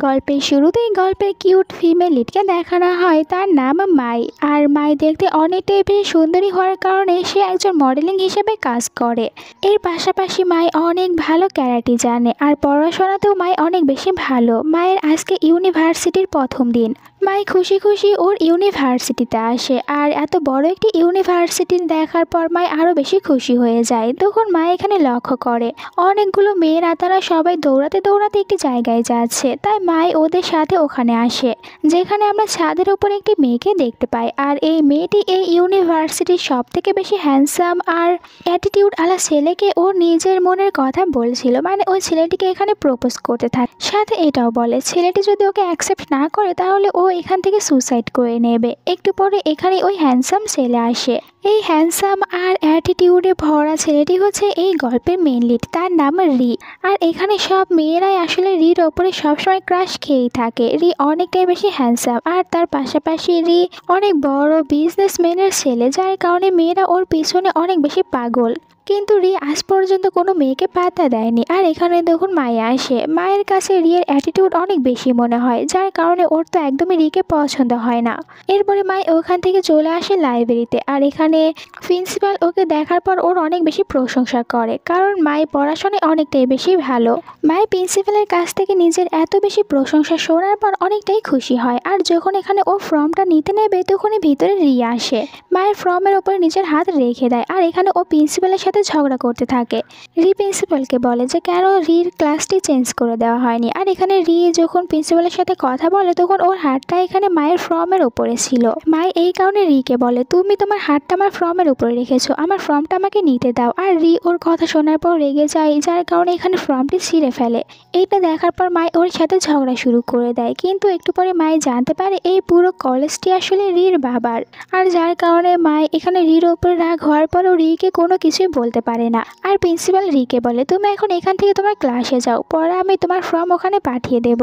গল্পের শুরুতেই গল্পের কিউট ফিমেল লিডকে দেখানো হয়, তার নাম মাই। আর মাই দেখতে অনেকটাই বেশি সুন্দরী হওয়ার কারণে সে একজন মডেলিং হিসেবে কাজ করে। এর পাশাপাশি মাই অনেক ভালো ক্যারাটে জানে, আর পড়াশোনাতেও মাই অনেক বেশি ভালো। মায়ের আজকে ইউনিভার্সিটির প্রথম দিন। মাই খুশি খুশি ওর ইউনিভার্সিটিতে আসে, আর এত বড় একটি ইউনিভার্সিটি দেখার পর মাই আরও বেশি খুশি হয়ে যায়। তখন মা এখানে লক্ষ্য করে অনেকগুলো মেয়েরা তারা সবাই দৌড়াতে দৌড়াতে একটি জায়গায় যাচ্ছে, তাই মাই ওদের সাথে ওখানে আসে, যেখানে আমরা ছাদের উপর একটি মেয়েকে দেখতে পাই। আর এই মেয়েটি এই ইউনিভার্সিটির সব থেকে বেশি হ্যান্ডসাম আর অ্যাটিটিউড আলা ছেলেকে ওর নিজের মনের কথা বলছিল, মানে ওই ছেলেটিকে এখানে প্রপোজ করতে থাকে। সাথে এটাও বলে ছেলেটি যদি ওকে অ্যাকসেপ্ট না করে তাহলে ও এখান থেকে সুসাইড করে নেবে। একটু পরে এখানে ওই হ্যান্ডসাম ছেলে আসে। এই হ্যান্ডসাম আর অ্যাটিটিউডে ভরা ছেলেটি হচ্ছে এই গল্পের মেন লিড, তার নাম রি। আর এখানে সব মেয়েরাই আসলে রির ওপরে সবসময় ক্রাশ খেয়েই থাকে। রি অনেকটাই বেশি হ্যান্ডসাম, আর তার পাশাপাশি রি অনেক বড় বিজনেসম্যানের ছেলে, যার কারণে মেয়েরা ওর পিছনে অনেক বেশি পাগল। কিন্তু রি আজ পর্যন্ত কোনো মেয়েকে পাত্তা দেয়নি। আর এখানে দেখুন মায়া আসে। মায়ের কাছে রিয়ের অ্যাটিটিউড অনেক বেশি মনে হয়, যার কারণে ওর তো একদমই রিকে পছন্দ হয় না। এরপরে মাই ওখান থেকে চলে আসে লাইব্রেরিতে, আর এখানে প্রিন্সিপাল ওকে দেখার পর ওর অনেক বেশি প্রশংসা করে, কারণ মাই পড়াশোনায় অনেকটাই বেশি ভালো। মাই প্রিন্সিপালের কাছ থেকে নিজের এত বেশি প্রশংসা শোনার পর অনেকটাই খুশি হয়। আর যখন এখানে ও ফর্মটা নিতে নেবে তখনই ভিতরে রি আসে। মায়ের ফর্মের ওপরে নিজের হাত রেখে দেয়, আর এখানে ও প্রিন্সিপালের সাথে ঝগড়া করতে থাকে। রি প্রিন্সিপালকে বলে যে কেন রির ক্লাসটি চেঞ্জ করে দেওয়া হয়নি। আর এখানে রি যখন প্রিন্সিপালের সাথে কথা বলে তখন ওর হাতটা এখানে মায়ের ফর্মের উপরে ছিল। মাই এই কারণে রিকে বলে তুমি তোমার হাতটা আমার ফর্মের উপরে রেখেছো, আমার ফর্মটা আমাকে নিতে দাও। আর রি ওর কথা শোনার পর রেগে যায়, যার কারণে এখানে ফর্মটি ছিঁড়ে ফেলে। এইটা দেখার পর মাই ওর সাথে ঝগড়া শুরু করে দেয়, কিন্তু একটু পরে মাই জানতে পারে এই পুরো কলেজটি আসলে রির বাবার। আর যার কারণে মাই এখানে রির উপরে রাগ হওয়ার পরও রিকে কোনো কিছুই বলতে পারে না। আর প্রিন্সিপাল রিকে বলে তুমি এখন এখান থেকে তোমার ক্লাসে যাও, পরে আমি তোমার ফর্ম ওখানে পাঠিয়ে দেব।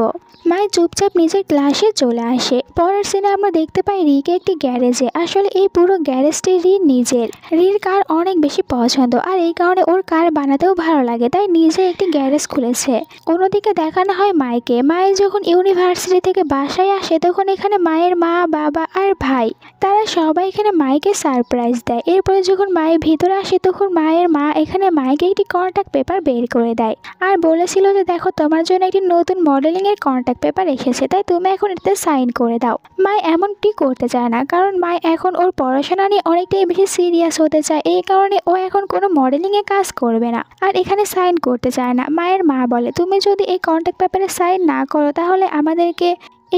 মাই চুপচাপ নিজের ক্লাসে চলে আসে। পরের সিনে আমরা দেখতে পাই রিকে একটি গ্যারেজে। আসলে এই পুরো গ্যারেজটি রির নিজের। রির কার অনেক বেশি পছন্দ, আর এই কারণে ওর কার বানাতেও ভালো লাগে, তাই নিজে একটি গ্যারেজ খুলেছে। অন্যদিকে দেখানো হয় মাইকে। মাই যখন ইউনিভার্সিটি থেকে বাসায় আসে তখন এখানে মায়ের মা, বাবা আর ভাই তারা সবাই এখানে মাইকে সারপ্রাইজ দেয়। এরপরে যখন মায়ের ভিতরে আসে তখন মায়ের মা এখানে মাইকে একটি কন্ট্যাক্ট পেপার বের করে দেয়, আর বলেছিল যে দেখো তোমার জন্য একটি নতুন মডেলিং এর কন্ট্যাক্ট পেপার এসেছে, তাই তুমি এখন এটাতে সাইন করে দাও। মাই এমনটি করতে চায় না, কারণ মাই এখন ওর পড়াশোনা নিয়ে অনেকটাই বেশি সিরিয়াস হতে চায়। এই কারণে ও এখন কোনো মডেলিং এ কাজ করবে না, আর এখানে সাইন করতে চায় না। মায়ের মা বলে তুমি যদি এই কন্ট্যাক্ট পেপারে সাইন না করো তাহলে আমাদেরকে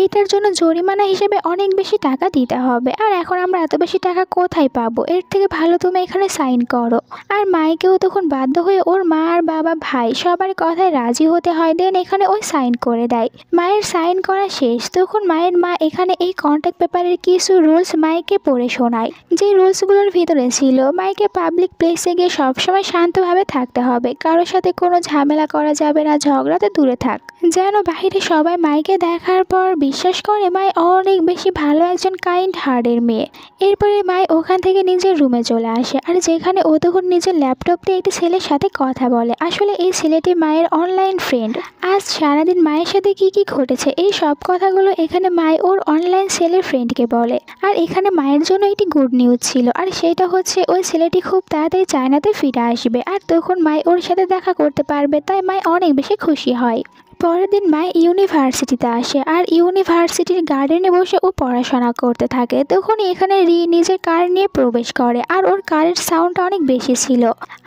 এইটার জন্য জরিমানা হিসেবে অনেক বেশি টাকা দিতে হবে, আর এখন আমরা এত বেশি টাকা কোথায় পাবো? এর থেকে ভালো তুমি এখানে সাইন করো। আর মাইকেও তখন বাধ্য হয়ে ওর মা আর বাবা, ভাই সবার কথায় রাজি হতে হয়। দেন এখানে ওই সাইন করে দেয়। মায়ের সাইন করা শেষ। তখন মায়ের মা এখানে এই কন্ট্যাক্ট পেপারের কিছু রুলস মাইকে পড়ে শোনায়, যে রুলসগুলোর ভিতরে ছিল মাইকে পাবলিক প্লেসে গিয়ে সবসময় শান্তভাবে থাকতে হবে, কারোর সাথে কোনো ঝামেলা করা যাবে না, ঝগড়াতে দূরে থাক, যেন বাহিরে সবাই মাইকে দেখার পর বিশ্বাস করে মাই অনেক বেশি ভালো একজন কাইন্ড হার্টের মেয়ে। এরপরে মাই ওখান থেকে নিজের রুমে চলে আসে, আর যেখানে ও তখন নিজের ল্যাপটপ দিয়ে একটি ছেলের সাথে কথা বলে। আসলে এই ছেলেটি মায়ের অনলাইন ফ্রেন্ড। আজ সারাদিন মায়ের সাথে কি কি ঘটেছে এই সব কথাগুলো এখানে মাই ওর অনলাইন ছেলের ফ্রেন্ডকে বলে। আর এখানে মায়ের জন্য একটি গুড নিউজ ছিল, আর সেটা হচ্ছে ওই ছেলেটি খুব তাড়াতাড়ি চায়নাতে ফিরে আসবে, আর তখন মাই ওর সাথে দেখা করতে পারবে, তাই মাই অনেক বেশি খুশি হয়। পরের দিন মাই ইউনিভার্সিটিতে আসে, আর ইউনিভার্সিটির গার্ডেনে বসে ও পড়াশোনা করতে থাকে। তখনই এখানে রি নিজের কার নিয়ে প্রবেশ করে, আর ওর কারের সাউন্ডটা অনেক বেশি ছিল,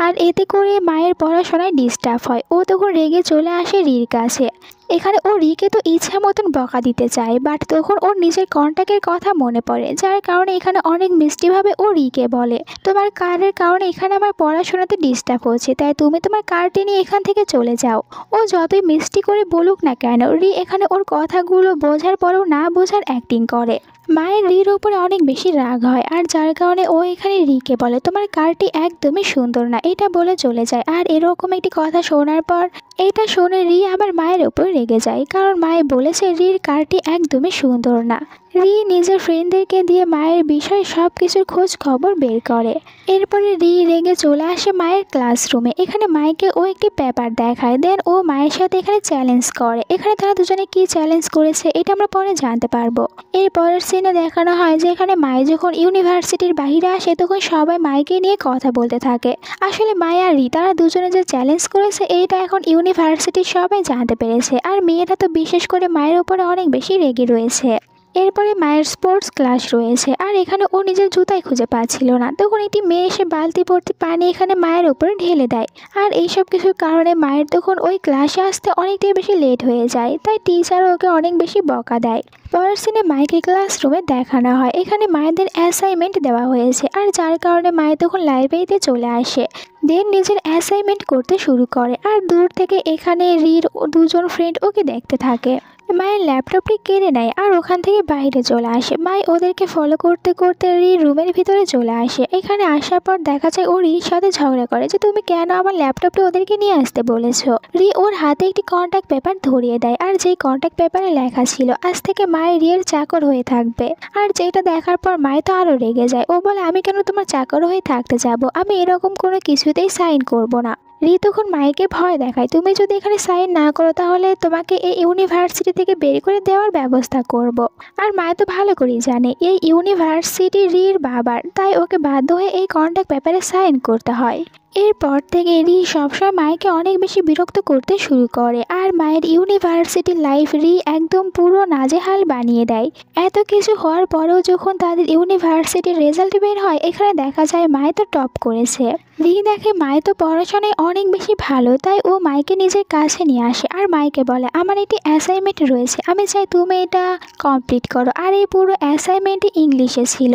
আর এতে করে মায়ের পড়াশোনায় ডিস্টার্ব হয়। ও তখন রেগে চলে আসে রির কাছে। এখানে ও রিকে তো ইচ্ছা মতন বকা দিতে চায়, বাট তখন ওর নিজের কন্ট্যাক্টের কথা মনে পড়ে, যার কারণে এখানে অনেক মিষ্টিভাবে ও রিকে বলে তোমার কারের কারণে এখানে আমার পড়াশোনাতে ডিস্টার্ব হচ্ছে, তাই তুমি তোমার কারটি নিয়ে এখান থেকে চলে যাও। ও যতই মিষ্টি করে বলুক না কেন, রি এখানে ওর কথাগুলো বোঝার পরেও না বোঝার অ্যাক্টিং করে। মায়ের রির ওপরে অনেক বেশি রাগ হয়, আর যার কারণে ও এখানে রিকে বলে তোমার কারটি একদমই সুন্দর না, এটা বলে চলে যায়। আর এরকম একটি কথা শোনার পর এটা শুনে রি আবার মায়ের ওপর রেগে যায়, কারণ মায়ে বলেছে রির কারটি একদমই সুন্দর না। রি নিজের ফ্রেন্ডদেরকে দিয়ে মায়ের বিষয়ে সব কিছুর খোঁজ খবর বের করে। এরপরে রি রেগে চলে আসে মায়ের ক্লাসরুমে। এখানে মাইকে ও একটি পেপার দেখায়, দেন ও মায়ের সাথে এখানে চ্যালেঞ্জ করে। এখানে তারা দুজনে কি চ্যালেঞ্জ করেছে এটা আমরা পরে জানতে পারবো। এর পরের সিনে দেখানো হয় যে এখানে মাই যখন ইউনিভার্সিটির বাইরে আসে তখন সবাই মাইকে নিয়ে কথা বলতে থাকে। আসলে মাই আর রি তারা দুজনে যে চ্যালেঞ্জ করেছে এইটা এখন ইউনিভার্সিটির সবাই জানতে পেরেছে, আর মেয়েরা তো বিশেষ করে মায়ের উপরে অনেক বেশি রেগে রয়েছে। এরপরে মায়ের স্পোর্টস ক্লাস রয়েছে, আর এখানে ও নিজের জুতাই খুঁজে পাচ্ছিল না। তখন একটি মেয়ে এসে বালতি ভর্তি পানি এখানে মায়ের উপরে ঢেলে দেয়, আর এইসব কিছুর কারণে মায়ের তখন ওই ক্লাসে আসতে অনেকটাই বেশি লেট হয়ে যায়। তাই টিচারও ওকে অনেক বেশি বকা দেয়। পরের সিনে মাইকে ক্লাসরুমে দেখানো হয় এখানে মায়েদের অ্যাসাইনমেন্ট দেওয়া হয়েছে, আর যার কারণে মায়ের তখন লাইব্রেরিতে চলে আসে। দেন নিজের অ্যাসাইনমেন্ট করতে শুরু করে, আর দূর থেকে এখানে রির দুজন ফ্রেন্ড ওকে দেখতে থাকে। মায়ের ল্যাপটপটি কেড়ে নেয় আর ওখান থেকে বাইরে চলে আসে। মাই ওদেরকে ফলো করতে করতে রি রুমের ভিতরে চলে আসে। এখানে আসার পর দেখা যায় ও রির সাথে ঝগড়া করে যে তুমি কেন আমার ল্যাপটপটি ওদেরকে নিয়ে আসতে বলেছো। রি ওর হাতে একটি কন্ট্যাক্ট পেপার ধরিয়ে দেয়, আর যেই কন্ট্যাক্ট পেপারে লেখা ছিল আজ থেকে মাই রিয়ের চাকর হয়ে থাকবে। আর যেটা দেখার পর মাই তো আরও রেগে যায়। ও বলে আমি কেন তোমার চাকর হয়ে থাকতে যাব, আমি এরকম কোনো কিছুতেই সাইন করব না। রি তখন মাইকে ভয় দেখায় তুমি যদি এখানে সাইন না করো তাহলে তোমাকে এই ইউনিভার্সিটি থেকে বের করে দেওয়ার ব্যবস্থা করব। আর মায় তো ভালো করেই জানে এই ইউনিভার্সিটি রির বাবার, তাই ওকে বাধ্য হয়ে এই কন্ট্যাক্ট পেপারে সাইন করতে হয়। এরপর থেকে রি সবসময় মাইকে অনেক বেশি বিরক্ত করতে শুরু করে, আর মায়ের ইউনিভার্সিটি লাইফ রি একদম পুরো নাজেহাল বানিয়ে দেয়। এত কিছু হওয়ার পরেও যখন তাদের ইউনিভার্সিটির রেজাল্ট বের হয় এখানে দেখা যায় মাই তো টপ করেছে। রি দেখে মাই তো পড়াশোনায় অনেক বেশি ভালো, তাই ও মাইকে নিজের কাছে নিয়ে আসে আর মাইকে বলে আমার একটি অ্যাসাইনমেন্ট রয়েছে, আমি চাই তুমি এটা কমপ্লিট করো। আর এই পুরো অ্যাসাইনমেন্টটি ইংলিশে ছিল,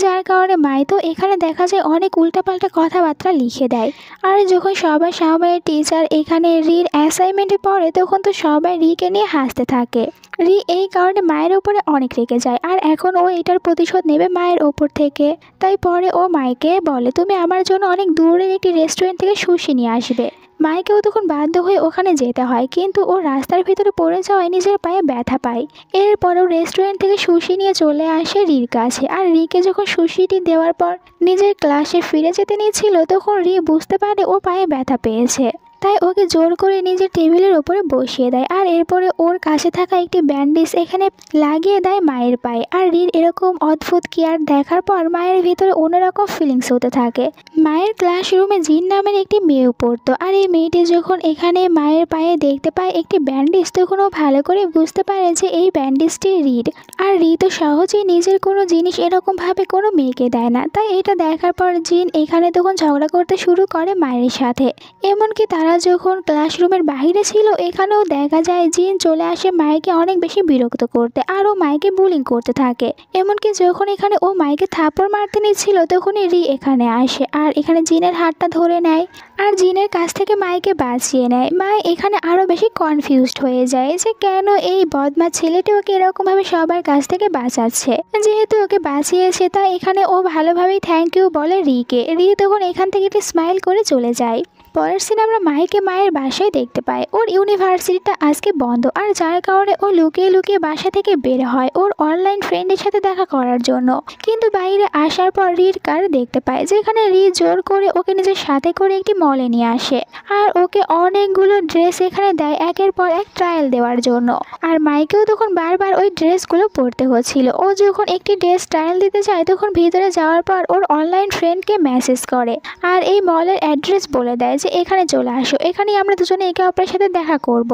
যার কারণে মাই তো এখানে দেখা যায় অনেক উল্টাপাল্টা কথাবার্তা লিখে দেয়। আর যখন সবার সামনে টিচার এখানে রির অ্যাসাইনমেন্টে পড়ে তখন তো সবাই রিকে নিয়ে হাসতে থাকে। রি এই কারণে মায়ের উপরে অনেক রেগে যায়, আর এখন ও এটার প্রতিশোধ নেবে মায়ের ওপর থেকে। তাই পরে ও মাইকে বলে তুমি আমার জন্য অনেক দূরের একটি রেস্টুরেন্ট থেকে সুশি নিয়ে আসবে। মাইকেও তখন বাধ্য হয়ে ওখানে যেতে হয়, কিন্তু ও রাস্তার ভিতরে পড়ে যাওয়ায় নিজের পায়ে ব্যথা পায়। এরপরেও রেস্টুরেন্ট থেকে সুশি নিয়ে চলে আসে রির কাছে, আর রিকে যখন সুশিটি দেওয়ার পর নিজের ক্লাসে ফিরে যেতে নিয়েছিল তখন রি বুঝতে পারে ও পায়ে ব্যথা পেয়েছে। তাই ওকে জোর করে নিজের টেবিলের ওপরে বসিয়ে দেয়, আর এরপরে ওর কাছে থাকা একটি ব্যান্ডেজ এখানে লাগিয়ে দেয় মায়ের পায়ে। আর রির এরকম অদ্ভুত কেয়ার দেখার পর মায়ের ভিতরে অন্যরকম ফিলিংস হতে থাকে। মায়ের ক্লাসরুমে জিন নামের একটি মেয়ে পড়তো, আর এই মেয়েটি যখন এখানে মায়ের পায়ে দেখতে পায় একটি ব্যান্ডেজ তখন ও ভালো করে বুঝতে পারে যে এই ব্যান্ডেজটি রির। আর রি তো সহজেই নিজের কোনো জিনিস এরকমভাবে কোনো মেয়েকে দেয় না, তাই এটা দেখার পর জিন এখানে তখন ঝগড়া করতে শুরু করে মায়ের সাথে। এমনকি তারা যখন ক্লাসরুমের বাইরে ছিল এখানেও দেখা যায় জিন চলে আসে মাইকে অনেক বেশি বিরক্ত করতে, আর ও মাইকে বুলিং করতে থাকে। এমনকি যখন এখানে ও মাইকে থাপ্পড় মারতে নিচ্ছিল তখনই রি এখানে আসে আর এখানে জিনের হাতটা ধরে নেয়, আর জিনের কাছ থেকে মাইকে বাঁচিয়ে নেয়। মাই এখানে আরও বেশি কনফিউজড হয়ে যায় যে কেন এই বদমা ছেলেটি ওকে এরকমভাবে সবার কাছ থেকে বাঁচাচ্ছে। যেহেতু ওকে বাঁচিয়েছে তাই এখানে ও ভালোভাবেই থ্যাংক ইউ বলে রিকে। রি তখন এখান থেকে একটি স্মাইল করে চলে যায়। পরের সিনে আমরা মাইকে মায়ের বাসায় দেখতে পাই ওর ইউনিভার্সিটিটা আজকে বন্ধ, আর যার কারণে ও লুকিয়ে লুকিয়ে বাসা থেকে বের হয় ওর অনলাইন ফ্রেন্ডের সাথে দেখা করার জন্য। কিন্তু বাইরে আসার পর রির কার দেখতে পায়, যেখানে রি জোর করে ওকে নিজের সাথে করে একটি মলে নিয়ে আসে, আর ওকে অনেকগুলো ড্রেস এখানে দেয় একের পর এক ট্রায়াল দেওয়ার জন্য। আর মাইকেও তখন বারবার ওই ড্রেসগুলো পরতে হচ্ছিল। ও যখন একটি ড্রেস ট্রায়াল দিতে যায় তখন ভিতরে যাওয়ার পর ওর অনলাইন ফ্রেন্ডকে মেসেজ করে আর এই মলের অ্যাড্রেস বলে দেয় যে এখানে চলে আসো, এখানেই আমরা দুজনে একে অপরের সাথে দেখা করব।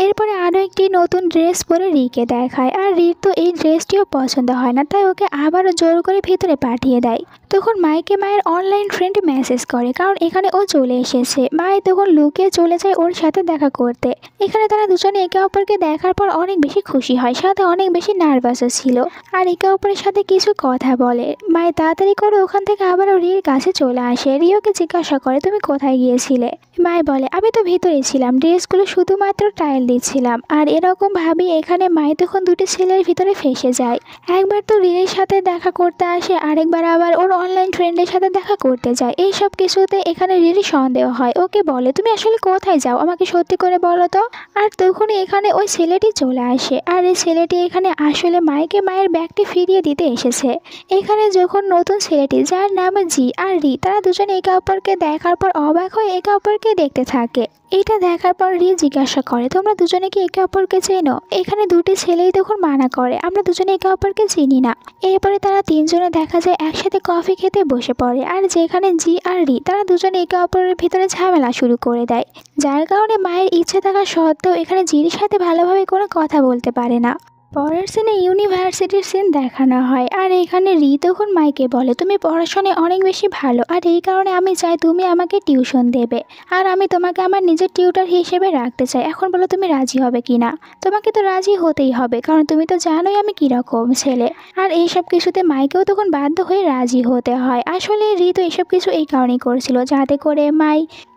এরপরে আরও একটি নতুন ড্রেস পরে রিকে দেখায়, আর রির তো এই ড্রেসটিও পছন্দ হয় না, তাই ওকে আবারও জোর করে ভিতরে পাঠিয়ে দেয়। তখন মাইকে মায়ের অনলাইন ফ্রেন্ড মেসেজ করে কারণ এখানে ও চলে এসেছে। মাই তখন লুকিয়ে চলে যায় ওর সাথে দেখা করতে। এখানে তারা দুজনে একে অপরকে দেখার পর অনেক বেশি খুশি হয়, সাথে অনেক বেশি নার্ভাসও ছিল, আর একে অপরের সাথে কিছু কথা বলে। মাই তাড়াতাড়ি করে ওখান থেকে আবারও রির কাছে চলে আসে। রিওকে জিজ্ঞাসা করে তুমি কোথায় গিয়েছিলে। মাই বলে আমি তো ভিতরে ছিলাম, ড্রেসগুলো শুধুমাত্র ট্রায়াল সিগন্যাল দিচ্ছিলাম। আর এরকম ভাবি এখানে মাই তখন দুটি ছেলের ভিতরে ফেসে যায়। একবার তো রিরির সাথে দেখা করতে আসে, আরেকবার আবার ওর অনলাইন ফ্রেন্ডের সাথে দেখা করতে যায়। এইসব কিছুতে এখানে রিরি সন্দেহ হয়, ওকে বলে তুমি আসলে কোথায় যাও, আমাকে সত্যি করে বলো তো। আর তখনই এখানে ওই ছেলেটি চলে আসে, আর এই ছেলেটি এখানে আসলে মাইকে মায়ের ব্যাগটি ফিরিয়ে দিতে এসেছে। এখানে যখন নতুন ছেলেটি, যার নাম জি আর রি, তারা দুজনে একে অপরকে দেখার পর অবাক হয়ে একে অপরকে দেখতে থাকে। এটা দেখার পর রি জিজ্ঞাসা করে তোমরা দুজনে কি একে অপরকে চেনো? এখানে দুটি ছেলেই তখন মানা করে আমরা দুজনে একে অপরকে চিনি না। এরপরে তারা তিনজনে দেখা যায় একসাথে কফি খেতে বসে পড়ে, আর যেখানে জি আর রি তারা দুজনে একে অপরের ভিতরে ঝামেলা শুরু করে দেয়, যার কারণে মায়ের ইচ্ছে থাকা সত্ত্বেও এখানে জির সাথে ভালোভাবে কোনো কথা বলতে পারে না। পরের সিনে ইউনিভার্সিটির সিন দেখানো হয়, আর এখানে রি তখন মাইকে বলে তুমি পড়াশোনায় অনেক বেশি ভালো, আর এই কারণে আমি চাই তুমি আমাকে টিউশন দেবে, আর আমি তোমাকে আমার নিজের টিউটার হিসেবে রাখতে চাই। এখন বলো তুমি রাজি হবে কি না? তোমাকে তো রাজি হতেই হবে, কারণ তুমি তো জানোই আমি কীরকম ছেলে। আর এইসব কিছুতে মাইকেও তখন বাধ্য হয়ে রাজি হতে হয়। আসলে রি তো এইসব কিছু এই কারণেই করছিল যাতে করে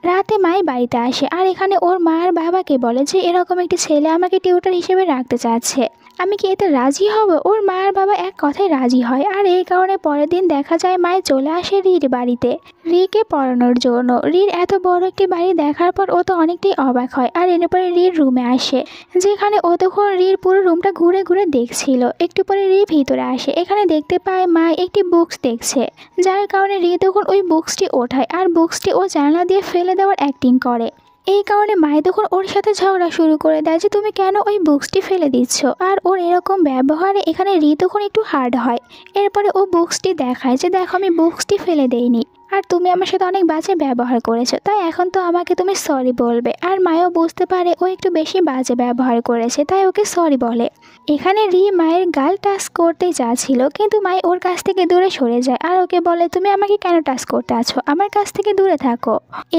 রাতে মাই বাড়িতে আসে, আর এখানে ওর মা আর বাবাকে বলে যে এরকম একটি ছেলে আমাকে টিউটার হিসেবে রাখতে চাচ্ছে, আমি কি এতে রাজি হব? ওর মা আর বাবা এক কথায় রাজি হয়। আর এই কারণে পরের দিন দেখা যায় মায় চলে আসে রির বাড়িতে রিকে পড়ানোর জন্য। রির এত বড় একটি বাড়ি দেখার পর ও তো অনেকটাই অবাক হয়, আর এরপরে রির রুমে আসে, যেখানে ও তখন রির পুরো রুমটা ঘুরে ঘুরে দেখছিল। একটু পরে রি ভিতরে আসে, এখানে দেখতে পায় মা একটি বুকস দেখছে, যার কারণে রি তখন ওই বুকসটি ওঠায়, আর বুকসটি ও জানলা দিয়ে ফেলে দেওয়ার অ্যাক্টিং করে। এই কারণে মাই তখন ওর সাথে ঝগড়া শুরু করে দেয় যে তুমি কেন ওই বুকসটি ফেলে দিচ্ছ। আর ওর এরকম ব্যবহারে এখানে রি তখন একটু হার্ড হয়। এরপরে ও বুকসটি দেখায় যে দেখো আমি বুকসটি ফেলে দেইনি, আর তুমি আমার সাথে অনেক বাজে ব্যবহার করেছো, তাই এখন তো আমাকে তুমি সরি বলবে। আর মায়ও বুঝতে পারে ও একটু বেশি বাজে ব্যবহার করেছে, তাই ওকে সরি বলে। এখানে রি মায়ের গাল টাচ করতেই চাচ্ছিল, কিন্তু মাই ওর কাছ থেকে দূরে সরে যায়, আর ওকে বলে তুমি আমাকে কেন টাচ করতে আছো, আমার কাছ থেকে দূরে থাকো।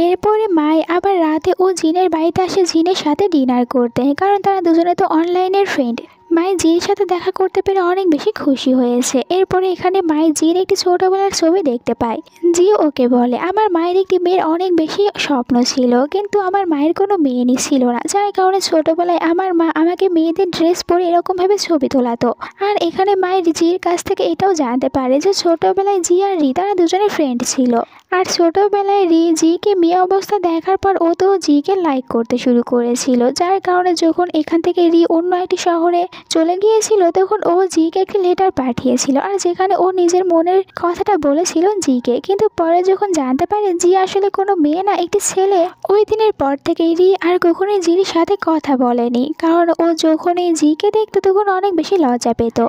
এরপরে মাই আবার রাতে ও জিনের বাড়িতে আসে জিনের সাথে ডিনার করতে, কারণ তারা দুজনে তো অনলাইনের ফ্রেন্ড। মাই জির সাথে দেখা করতে পেরে অনেক বেশি খুশি হয়েছে। এরপরে এখানে মাই জির একটি ছোটোবেলার ছবি দেখতে পায়। জি ওকে বলে আমার মায়ের একটি মেয়ের অনেক বেশি স্বপ্ন ছিল, কিন্তু আমার মায়ের কোনো মেয়েই ছিল না, যার কারণে ছোটোবেলায় আমার মা আমাকে মেয়েদের ড্রেস পরে এরকমভাবে ছবি তোলাতো। আর এখানে মায়ের জির কাছ থেকে এটাও জানতে পারে যে ছোটোবেলায় জি আর রি তারা দুজনে ফ্রেন্ড ছিল। আর ছোটোবেলায় রি জিকে মেয়ে অবস্থা দেখার পর ও তো জিকে লাইক করতে শুরু করেছিল, যার কারণে যখন এখান থেকে রি অন্য একটি শহরে চলে গিয়েছিল তখন ও জিকে একটি লেটার পাঠিয়েছিল, আর যেখানে ও নিজের মনের কথাটা বলেছিল জিকে। কিন্তু পরে যখন জানতে পারে জি আসলে কোনো মেয়ে না, একটি ছেলে, ওই দিনের পর থেকে রি আর কখনোই জির সাথে কথা বলেনি, কারণ ও যখনই জিকে দেখতো তখন অনেক বেশি লজ্জা পেত।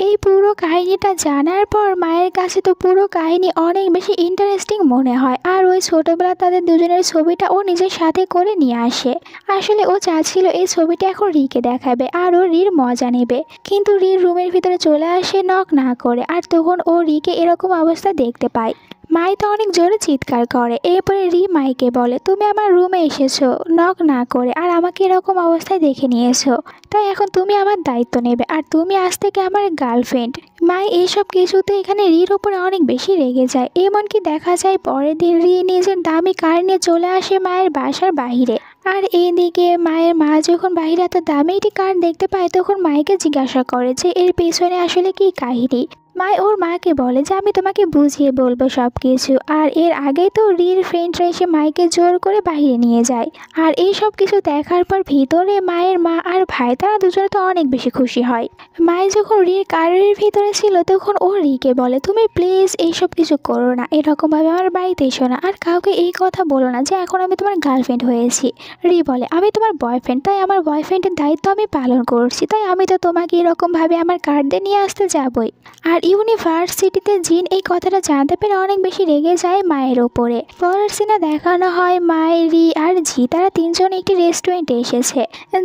এই পুরো কাহিনীটা জানার পর মায়ের কাছে তো পুরো কাহিনী অনেক বেশি ইন্টারেস্টিং মনে হয়, আর ওই ছোটোবেলা তাদের দুজনের ছবিটা ও নিজের সাথে করে নিয়ে আসে। আসলে ও চাচ্ছিল এই ছবিটা এখন রিকে দেখাবে আর ও রির মজা নেবে, কিন্তু রির রুমের ভিতরে চলে আসে নক না করে, আর তখন ও রিকে এরকম অবস্থা দেখতে পায়। মাই তো অনেক জোরে চিৎকার করে। এরপরে রি মাইকে বলে তুমি আমার রুমে এসেছো নক না করে, আর আমাকে এরকম অবস্থায় দেখে নিয়েছো, তাই এখন তুমি আমার দায়িত্ব নেবে, আর তুমি আজ থেকে আমার গার্লফ্রেন্ড। মাই এইসব কিছুতে এখানে রির ওপরে অনেক বেশি রেগে যায়। এমনকি দেখা যায় পরের দিন রি নিজের দামি কার নিয়ে চলে আসে মায়ের বাসার বাহিরে। আর এইদিকে মায়ের মা যখন বাহিরে এত দামি একটি কার দেখতে পায় তখন মাইকে জিজ্ঞাসা করে যে এর পেছনে আসলে কি কাহিনী। মাই ওর মাকে বলে যে আমি তোমাকে বুঝিয়ে বলবো সব কিছু। আর এর আগে তো রির ফ্রেন্ডরা এসে মাইকে জোর করে বাহিরে নিয়ে যায়। আর এই সব কিছু দেখার পর ভিতরে মায়ের মা আর ভাই তারা দুজনে তো অনেক বেশি খুশি হয়। মাই যখন রির কারের ভিতরে ছিল তখন ও রিকে বলে তুমি প্লিজ এইসব কিছু করো না, এরকমভাবে আমার বাড়িতে এসো না, আর কাউকে এই কথা বলো না যে এখন আমি তোমার গার্লফ্রেন্ড হয়েছি। রি বলে আমি তোমার বয়ফ্রেন্ড, তাই আমার বয়ফ্রেন্ডের দায়িত্ব আমি পালন করছি, তাই আমি তো তোমাকে এরকমভাবে আমার কার্ড দিয়ে নিয়ে আসতে যাবই। আর ইউনিভার্সিটিতে জিন এই কথাটা জানতে পেরে অনেক বেশি রেগে যায় মায়ের ওপরে। পরের সিনে দেখানো হয় মাই, রি আর জি তারা তিনজন একটি রেস্টুরেন্টে এসেছে,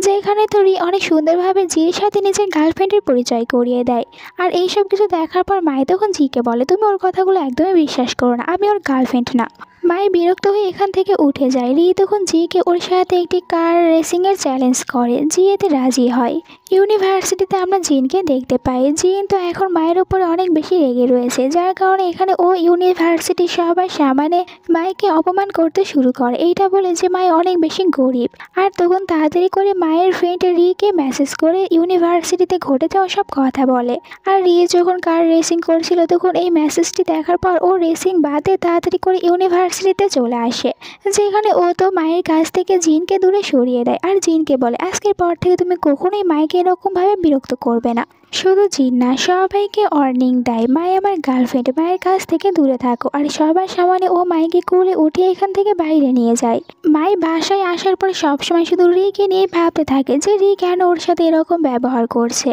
যেখানে তো রি অনেক সুন্দরভাবে জির সাথে নিজের গার্লফ্রেন্ডের পরিচয় করিয়ে দেয়। আর এইসব কিছু দেখার পর মাই তখন জিকে বলে তুমি ওর কথাগুলো একদমই বিশ্বাস করো না, আমি ওর গার্লফ্রেন্ড না। মাই বিরক্ত হয়ে এখান থেকে উঠে যায়। রি তখন জিকে ওর সাথে একটি কার রেসিংয়ের চ্যালেঞ্জ করে, জি এতে রাজি হয়। ইউনিভার্সিটিতে আমরা জিনকে দেখতে পাই। জিন তো এখন মায়ের উপরে অনেক বেশি রেগে রয়েছে, যার কারণে এখানে ও ইউনিভার্সিটির সবার সামনে মাইকে অপমান করতে শুরু করে, এইটা বলে যে মাই অনেক বেশি গরিব। আর তখন তাড়াতাড়ি করে মায়ের ফ্রেন্ড রিকে মেসেজ করে ইউনিভার্সিটিতে ঘটে যাওয়া সব কথা বলে। আর রি যখন কার রেসিং করছিল তখন এই মেসেজটি দেখার পর ও রেসিং বাদে তাড়াতাড়ি করে ইউনিভার্সিটিতে চলে আসে, যেখানে ও তো মায়ের কাছ থেকে জিনকে দূরে সরিয়ে দেয়। আর জিনকে বলে আজকের পর থেকে তুমি কখনোই মাইকে এরকমভাবে বিরক্ত করবে না। শুধু জিন না, সবাইকে ওয়ার্নিং দেয়, মাই আমার গার্লফ্রেন্ড, মায়ের কাছ থেকে দূরে থাকো। আর সবার সামনে ও মাইকে কুলে উঠিয়ে এখান থেকে বাইরে নিয়ে যায়। মাই বাসায় আসার পর সবসময় শুধু রিকে নিয়ে ভাবতে থাকে যে রি কেন ওর সাথে এরকম ব্যবহার করছে।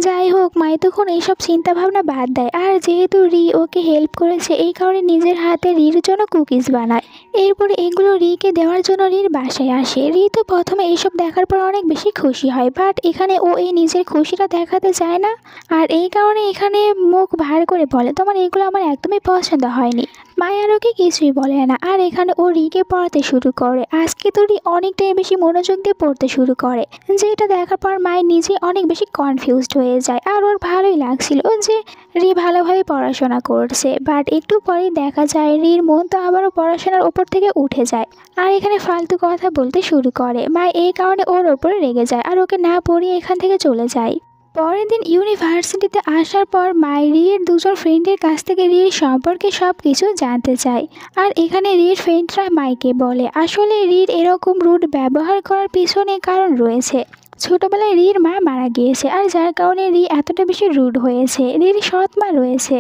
যাই হোক, মাই তখন এইসব চিন্তা ভাবনা বাদ দেয়। আর যেহেতু রি ওকে হেল্প করেছে এই কারণে নিজের হাতে রির জন্য কুকিজ বানায়। এরপরে এগুলো রিকে দেওয়ার জন্য রির বাসায় আসে। রি তো প্রথমে এইসব দেখার পর অনেক বেশি খুশি হয়, বাট এখানে ও এই নিজের খুশিটা দেখাতে চায় না। আর এই কারণে এখানে মুখ ভার করে বলে তোমার এগুলো আমার একদমই পছন্দ হয়নি। মাই আর ওকে কিছুই বলে না। আর এখানে ও রিকে পড়াতে শুরু করে। আজকে তো রি অনেকটাই বেশি মনোযোগ দিয়ে পড়তে শুরু করে, যেটা দেখার পর মাই নিজে অনেক বেশি কনফিউজড হয়ে যায়। আর ওর ভালোই লাগছিল যে রি ভালোভাবে পড়াশোনা করছে, বাট একটু পরেই দেখা যায় রির মন তো আবারও পড়াশোনার ওপর থেকে উঠে যায় আর এখানে ফালতু কথা বলতে শুরু করে। মাই এই কারণে ওর ওপরে রেগে যায় আর ওকে না পড়িয়ে এখান থেকে চলে যায়। পরের দিন ইউনিভার্সিটিতে আসার পর মাই রির দুজন ফ্রেন্ডের কাছ থেকে রির সম্পর্কে সব কিছু জানতে চায়। আর এখানে রির ফ্রেন্ডরা মাইকে বলে আসলে রির এরকম রুড ব্যবহার করার পিছনে কারণ রয়েছে। ছোটবেলায় রির মা মারা গিয়েছে, আর যার কারণে রি এতটা বেশি রুড হয়েছে। রির সৎ মা রয়েছে,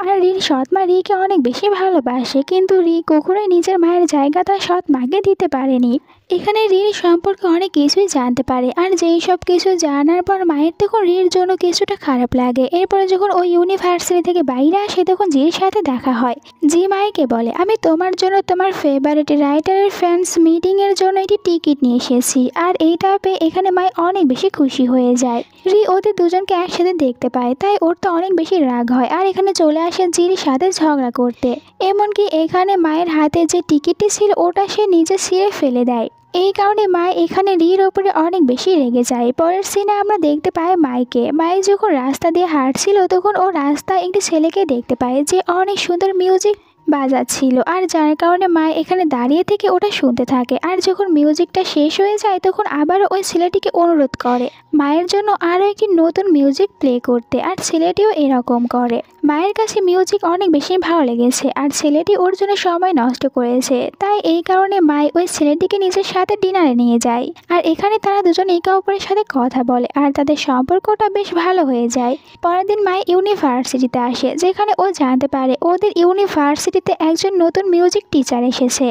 আর রির সৎ মা রিকে অনেক বেশি ভালোবাসে, কিন্তু রি কখনোই নিজের মায়ের জায়গা তার সৎ মাকে দিতে পারেনি। এখানে রির সম্পর্কে অনেক কিছুই জানতে পারে, আর যেই সব কিছু জানার পর মায়ের তখন রির জন্য কিছুটা খারাপ লাগে। এরপরে যখন ওই ইউনিভার্সিটি থেকে বাইরে আসে তখন জির সাথে দেখা হয়। জি মাইকে বলে আমি তোমার জন্য তোমার ফেভারিট রাইটারের ফ্যান্স মিটিংয়ের জন্য একটি টিকিট নিয়ে এসেছি। আর এইটা পেয়ে এখানে মাই অনেক বেশি খুশি হয়ে যায়। রি ওদের দুজনকে একসাথে দেখতে পায়, তাই ওর তো অনেক বেশি রাগ হয় আর এখানে চলে আসে জির সাথে ঝগড়া করতে। এমনকি এখানে মায়ের হাতে যে টিকিটটি ছিল ওটা সে নিজে ছিঁড়ে ফেলে দেয়। এই কারণে মা এখানে রির ওপরে অনেক বেশি রেগে যায়। পরের সিনে আমরা দেখতে পাই মাইকে। মাই যখন রাস্তা দিয়ে হাঁটছিল তখন ও রাস্তায় একটি ছেলেকে দেখতে পায় যে অনেক সুন্দর মিউজিক বাজাচ্ছিল, আর যার কারণে মা এখানে দাঁড়িয়ে থেকে ওটা শুনতে থাকে। আর যখন মিউজিকটা শেষ হয়ে যায় তখন আবারও ওই ছেলেটিকে অনুরোধ করে মায়ের জন্য আরও একটি নতুন মিউজিক প্লে করতে, আর ছেলেটিও এরকম করে। মায়ের কাছে মিউজিক অনেক বেশি ভালো লেগেছে আর ছেলেটি ওর জন্য সময় নষ্ট করেছে, তাই এই কারণে মাই ওই ছেলেটিকে নিজের সাথে ডিনারে নিয়ে যায়। আর এখানে তারা দুজন একে অপরের সাথে কথা বলে আর তাদের সম্পর্কটা বেশ ভালো হয়ে যায়। পরের দিন মাই ইউনিভার্সিটিতে আসে, যেখানে ও জানতে পারে ওদের ইউনিভার্সিটিতে একজন নতুন মিউজিক টিচার এসেছে।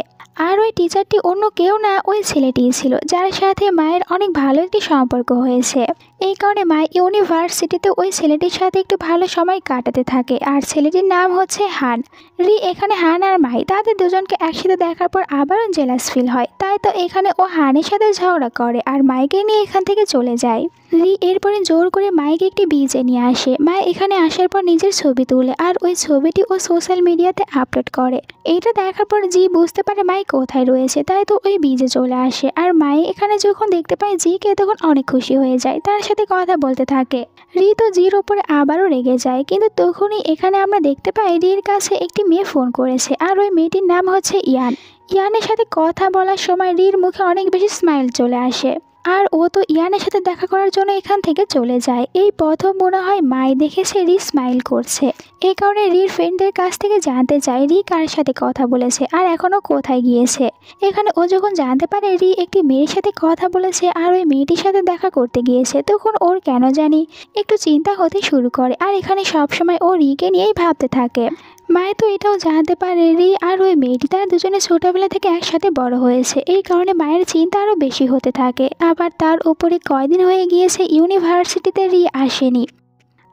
আর ওই টিচারটি অন্য কেউ না, ওই ছেলেটিই ছিল যার সাথে মায়ের অনেক ভালো একটি সম্পর্ক হয়েছে। এই কারণে মা ইউনিভার্সিটিতে ওই ছেলেটির সাথে একটু ভালো সময় কাটাতে থাকে, আর ছেলেটির নাম হচ্ছে হান। রি এখানে হান আর মাই তাদের দুজনকে একসাথে দেখার পর আবারও জেলাস ফিল হয়, তাই তো এখানে ও হানের সাথে ঝগড়া করে আর মাইকে নিয়ে এখান থেকে চলে যায়। রি এরপরে জোর করে মাইকে একটি বিচে নিয়ে আসে। মা এখানে আসার পর নিজের ছবি তুলে আর ওই ছবিটি ও সোশ্যাল মিডিয়াতে আপলোড করে। এইটা দেখার পর জি বুঝতে পারে মাই কোথায় রয়েছে, তাই তো ওই বিচে চলে আসে। আর মাই এখানে যখন দেখতে পায় জিকে তখন অনেক খুশি হয়ে যায়, তার সাথে কথা বলতে থাকে। রি তো জির ওপরে আবারও রেগে যায়, কিন্তু তখনই এখানে আমরা দেখতে পাই রির কাছে একটি মেয়ে ফোন করেছে, আর ওই মেয়েটির নাম হচ্ছে ইয়ান। ইয়ানের সাথে কথা বলার সময় রির মুখে অনেক বেশি স্মাইল চলে আসে, আর ও তো ইয়ানের সাথে দেখা করার জন্য এখান থেকে চলে যায়। এই প্রথম মনে হয় মাই দেখেছে রি স্মাইল করছে, এই কারণে রির ফ্রেন্ডদের কাছ থেকে জানতে চায় রি কার সাথে কথা বলেছে আর এখনও কোথায় গিয়েছে। এখানে ও যখন জানতে পারে রি একটি মেয়ের সাথে কথা বলেছে আর ওই মেয়েটির সাথে দেখা করতে গিয়েছে, তখন ওর কেন জানি একটু চিন্তা হতে শুরু করে। আর এখানে সবসময় ও রিকে নিয়েই ভাবতে থাকে। মায়ে তো এটাও জানতে পারে রি আর ওই মেয়েটি তারা দুজনে ছোটোবেলা থেকে একসাথে বড় হয়েছে, এই কারণে মায়ের চিন্তা আরও বেশি হতে থাকে। আবার তার উপরে কয়দিন হয়ে গিয়েছে ইউনিভার্সিটিতে রি আসেনি,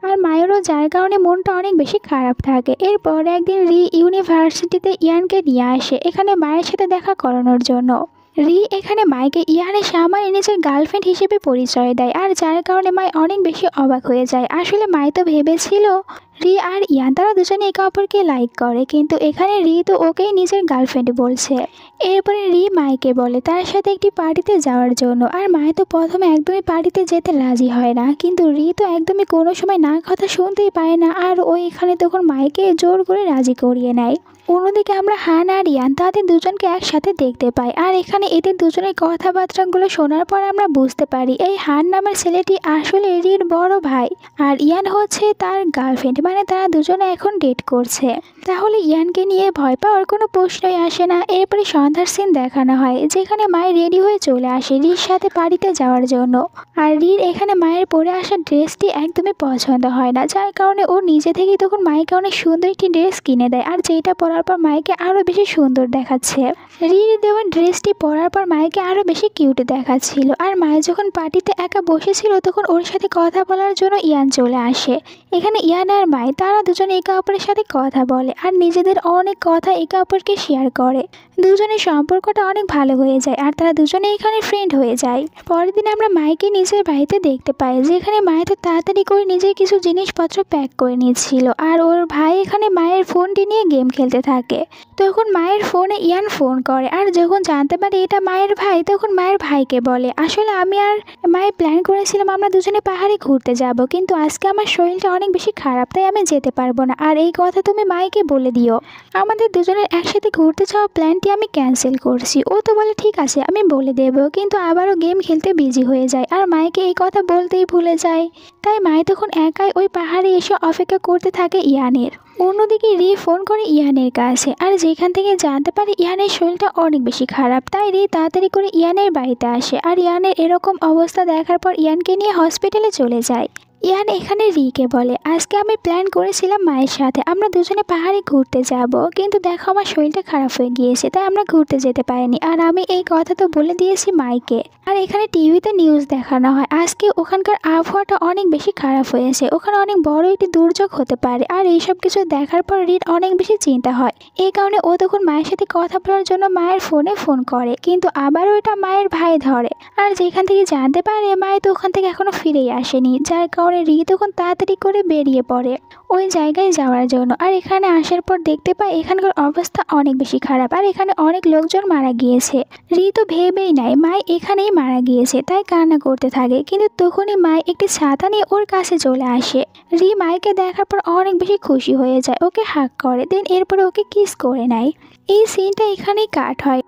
আর মায়েরও যার কারণে মনটা অনেক বেশি খারাপ থাকে। এরপর একদিন রি ইউনিভার্সিটিতে ইয়ানকে নিয়ে আসে এখানে মায়ের সাথে দেখা করানোর জন্য। রি এখানে মাইকে ইয়ানের সামনে নিজের গার্লফ্রেন্ড হিসেবে পরিচয় দেয়, আর যার কারণে মাই অনেক বেশি অবাক হয়ে যায়। আসলে মাই তো ভেবেছিল রি আর ইয়ান তারা দুজনে একে অপরকে লাইক করে, কিন্তু এখানে রি তো ওকেই নিজের গার্লফ্রেন্ড বলছে। এরপরে রি মাইকে বলে তার সাথে একটি পার্টিতে যাওয়ার জন্য, আর মাই তো প্রথমে একদমই পার্টিতে যেতে রাজি হয় না, কিন্তু রি তো একদমই কোনো সময় না কথা শুনতেই পায় না, আর ও এখানে তখন মাইকে জোর করে রাজি করিয়ে নেয়। অন্যদিকে আমরা হান আর ইয়ান তাদের দুজনকে একসাথে দেখতে পাই, আর এখানে এদের দুজনের কথাবার্তাগুলো শোনার পর আমরা বুঝতে পারি এই হান নামের ছেলেটি আসলে রির বড় ভাই, আর ইয়ান হচ্ছে তার গার্লফ্রেন্ড, মানে তারা দুজনে এখন ডেট করছে। তাহলে ইয়ানকে নিয়ে ভয় পাওয়ার কোনো প্রশ্নই আসে না। এরপরে সন্ধ্যার সিন দেখানো হয় যেখানে মায়ের রেডি হয়ে চলে আসে রির সাথে পার্টিতে যাওয়ার জন্য, আর রির এখানে মায়ের পরে আসা ড্রেসটি একদমই পছন্দ হয় না, যার কারণে ও নিজে থেকেই তখন মাইকে অনেক সুন্দর একটি ড্রেস কিনে দেয়, আর যেটা পরার পর মাইকে আরও বেশি সুন্দর দেখাচ্ছে। রির দেওয়া ড্রেসটি পরার পর মাইকে আরও বেশি কিউট দেখাচ্ছিল, আর মায়ে যখন পার্টিতে একা বসেছিল তখন ওর সাথে কথা বলার জন্য ইয়ান চলে আসে। এখানে ইয়ান আর মাই তারা দুজনে একে অপরের সাথে কথা বলে আর নিজেদের অনেক কথা একে অপরকে শেয়ার করে। দুজনের সম্পর্কটা অনেক ভালো হয়ে যায়, আর তারা দুজনে এখানে ফ্রেন্ড হয়ে যায়। পরের দিন আমরা মাইকে নিজের বাড়িতে দেখতে পাই, যেখানে মায়ে তো তাড়াতাড়ি করে নিজের কিছু জিনিসপত্র প্যাক করে নিচ্ছিল, আর ওর ভাই এখানে মায়ের ফোনটি নিয়ে গেম খেলতে থাকে। তখন মায়ের ফোনে ইয়ান ফোন করে, আর যখন জানতে পারে এটা মায়ের ভাই তখন মায়ের ভাইকে বলে আসলে আমি আর মায়ের প্ল্যান করেছিলাম আমরা দুজনে পাহাড়ে ঘুরতে যাব, কিন্তু আজকে আমার শরীরটা অনেক বেশি খারাপ তাই আমি যেতে পারবো না, আর এই কথা তুমি মাইকে বলে দিও। আমাদের দুজনের একসাথে ঘুরতে যাওয়া প্ল্যানটি আমি ক্যান্সেল করছি। ও তো বলে ঠিক আছে আমি বলে দেবো, কিন্তু আবারও গেম খেলতে বিজি হয়ে যায়, আর মাইকে এই কথা বলতেই ভুলে যায়। তাই মাই তখন একাই ওই পাহাড়ে এসে অপেক্ষা করতে থাকে ইয়ানের। অন্যদিকে রি ফোন করে ইয়ানের কাছে, আর যেখান থেকে জানতে পারে ইয়ানের শরীরটা অনেক বেশি খারাপ, তাই রি তাড়াতাড়ি করে ইয়ানের বাড়িতে আসে, আর ইয়ানের এরকম অবস্থা দেখার পর ইয়ানকে নিয়ে হসপিটালে চলে যায়। ইয়ান এখানে রিকে বলে আজকে আমি প্ল্যান করেছিলাম মায়ের সাথে আমরা দুজনে পাহাড়ে ঘুরতে যাব, কিন্তু দেখো আমার শরীরটা খারাপ হয়ে গিয়েছে তাই আমরা ঘুরতে যেতে পারিনি, আর আমি এই কথা তো বলে দিয়েছি মাইকে। আর এখানে টিভিতে নিউজ দেখানো হয় আজকে ওখানকার আবহাওয়াটা অনেক বেশি খারাপ হয়েছে, ওখানে অনেক বড় একটি দুর্যোগ হতে পারে, আর এইসব কিছু দেখার পর রির অনেক বেশি চিন্তা হয়। এই কারণে ও তখন মায়ের সাথে কথা বলার জন্য মায়ের ফোনে ফোন করে, কিন্তু আবারও এটা মায়ের ভাই ধরে, আর যেখান থেকে জানতে পারে মায়ের তো ওখান থেকে এখনো ফিরেই আসেনি, যার কারণে রি তখন তাড়াতাড়ি করে বেরিয়ে পড়ে ওই জায়গায় যাওয়ার জন্য। আর এখানে আসার পর দেখতে পায় এখানকার অবস্থা অনেক বেশি খারাপ, আর এখানে অনেক লোকজন মারা গিয়েছে। রি তো ভেবেই নাই মাই এখানেই মারা গিয়েছে, তাই কান্না করতে থাকে, কিন্তু তখনই মাই একটি ছাতা নিয়ে ওর কাছে চলে আসে। রি মাইকে দেখার পর অনেক বেশি খুশি হয়ে যায়, ওকে হাগ করে দেন এরপরে ওকে কিস করে নেয়। এই সিনটা এখানেই কাট হয়।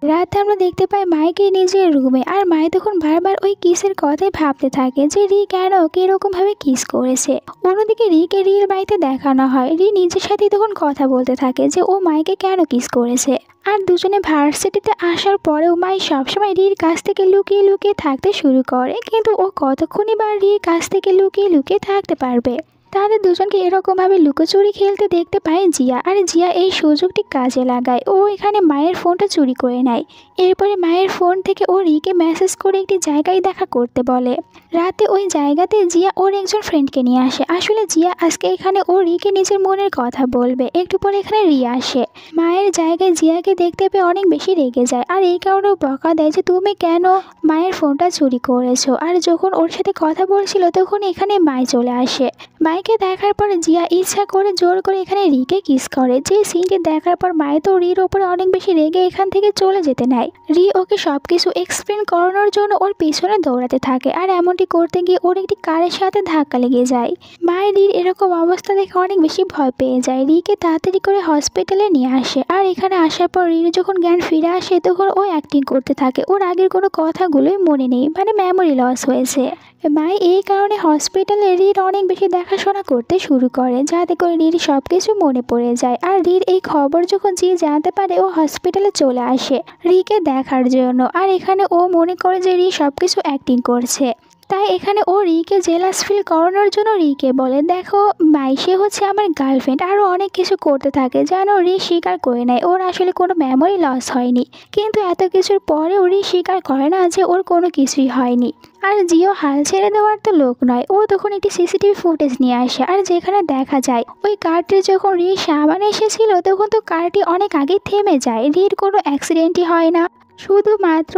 রাতে আমরা দেখতে পাই মাইকে নিজের রুমে, আর মাই তখন বারবার ওই কিসের কথাই ভাবতে থাকে যে রি কেন ওকে এরকমভাবে কিস করেছে। অন্যদিকে রিকে রির বাড়িতে দেখানো হয় রি নিজের সাথেই তখন কথা বলতে থাকে যে ও মাইকে কেন কিস করেছে। আর দুজনে ভার্সিটিতে আসার পরেও মাই সবসময় রির কাছ থেকে লুকিয়ে লুকিয়ে থাকতে শুরু করে, কিন্তু ও কতক্ষণই বা রির কাছ থেকে লুকিয়ে লুকিয়ে থাকতে পারবে। তাদের দুজনকে এরকমভাবে লুকোচুরি খেলতে দেখতে পায় জিয়া, আর জিয়া এই সুযোগটি কাজে লাগায়, ও এখানে মায়ের ফোনটা চুরি করে নেয়। এরপরে মায়ের ফোন থেকে ও রিকে মেসেজ করে একটি জায়গায় দেখা করতে বলে। রাতে ওই জায়গাতে জিয়া ওর একজন ফ্রেন্ডকে নিয়ে আসে, আসলে জিয়া আজকে এখানে ও রিকে নিজের মনের কথা বলবে। একটু পরে এখানে রিয়া আসে, মায়ের জায়গায় জিয়াকে দেখতে পেয়ে অনেক বেশি রেগে যায়, আর এই কারণেও বকা দেয় যে তুমি কেন মায়ের ফোনটা চুরি করেছো। আর যখন ওর সাথে কথা বলছিল তখন এখানে মাই চলে আসে। মাইকে দেখার পর জিয়া ইচ্ছা করে জোর করে এখানে রিকে কিস করে, যে সিনটি দেখার পর মাই তো রির ওপরে অনেক বেশি রেগে এখান থেকে চলে যেতে নেয়। রি ওকে সবকিছু এক্সপ্লেন করানোর জন্য ওর পিছনে দৌড়াতে থাকে, আর এমনটি করতে গিয়ে ওর একটি কারের সাথে ধাক্কা লেগে যায়। মায়ের রির এরকম অবস্থা দেখে অনেক বেশি ভয় পেয়ে যায়, রিকে তাড়াতাড়ি করে হসপিটালে নিয়ে আসে। আর এখানে আসার পর রির যখন জ্ঞান ফিরে আসে তখন ও অ্যাক্টিং করতে থাকে, ওর আগের কোনো কথাগুলোই মনে নেই, মানে মেমোরি লস হয়েছে। মাই এই কারণে হসপিটালে রির অনেক বেশি দেখাশোনা করতে শুরু করে, যাতে করে রির সব কিছু মনে পড়ে যায়। আর রির এই খবর যখন জি জানতে পারে ও হসপিটালে চলে আসে রিকে দেখার জন্য, আর এখানে ও মনে করে যে রি সব কিছু অ্যাক্টিং করছে, তাই এখানে ও রিকে জেলাস ফিল করানোর জন্য রিকে বলে দেখো মাই সে হচ্ছে আমার গার্লফ্রেন্ড, আরও অনেক কিছু করতে থাকে যেন রি স্বীকার করে নেয় ওর আসলে কোনো মেমোরি লস হয়নি, কিন্তু এত কিছুর পরেও রি স্বীকার করে না যে ওর কোনো কিছুই হয়নি। আর জিও হাল ছেড়ে দেওয়ার তো লোক নয়, ও তখন একটি সিসিটিভি ফুটেজ নিয়ে আসে, আর যেখানে দেখা যায় ওই কারটি যখন রির সামনে এসেছিল তখন তো কারটি অনেক আগে থেমে যায়, রির কোনো অ্যাক্সিডেন্টই হয় না। শুধুমাত্র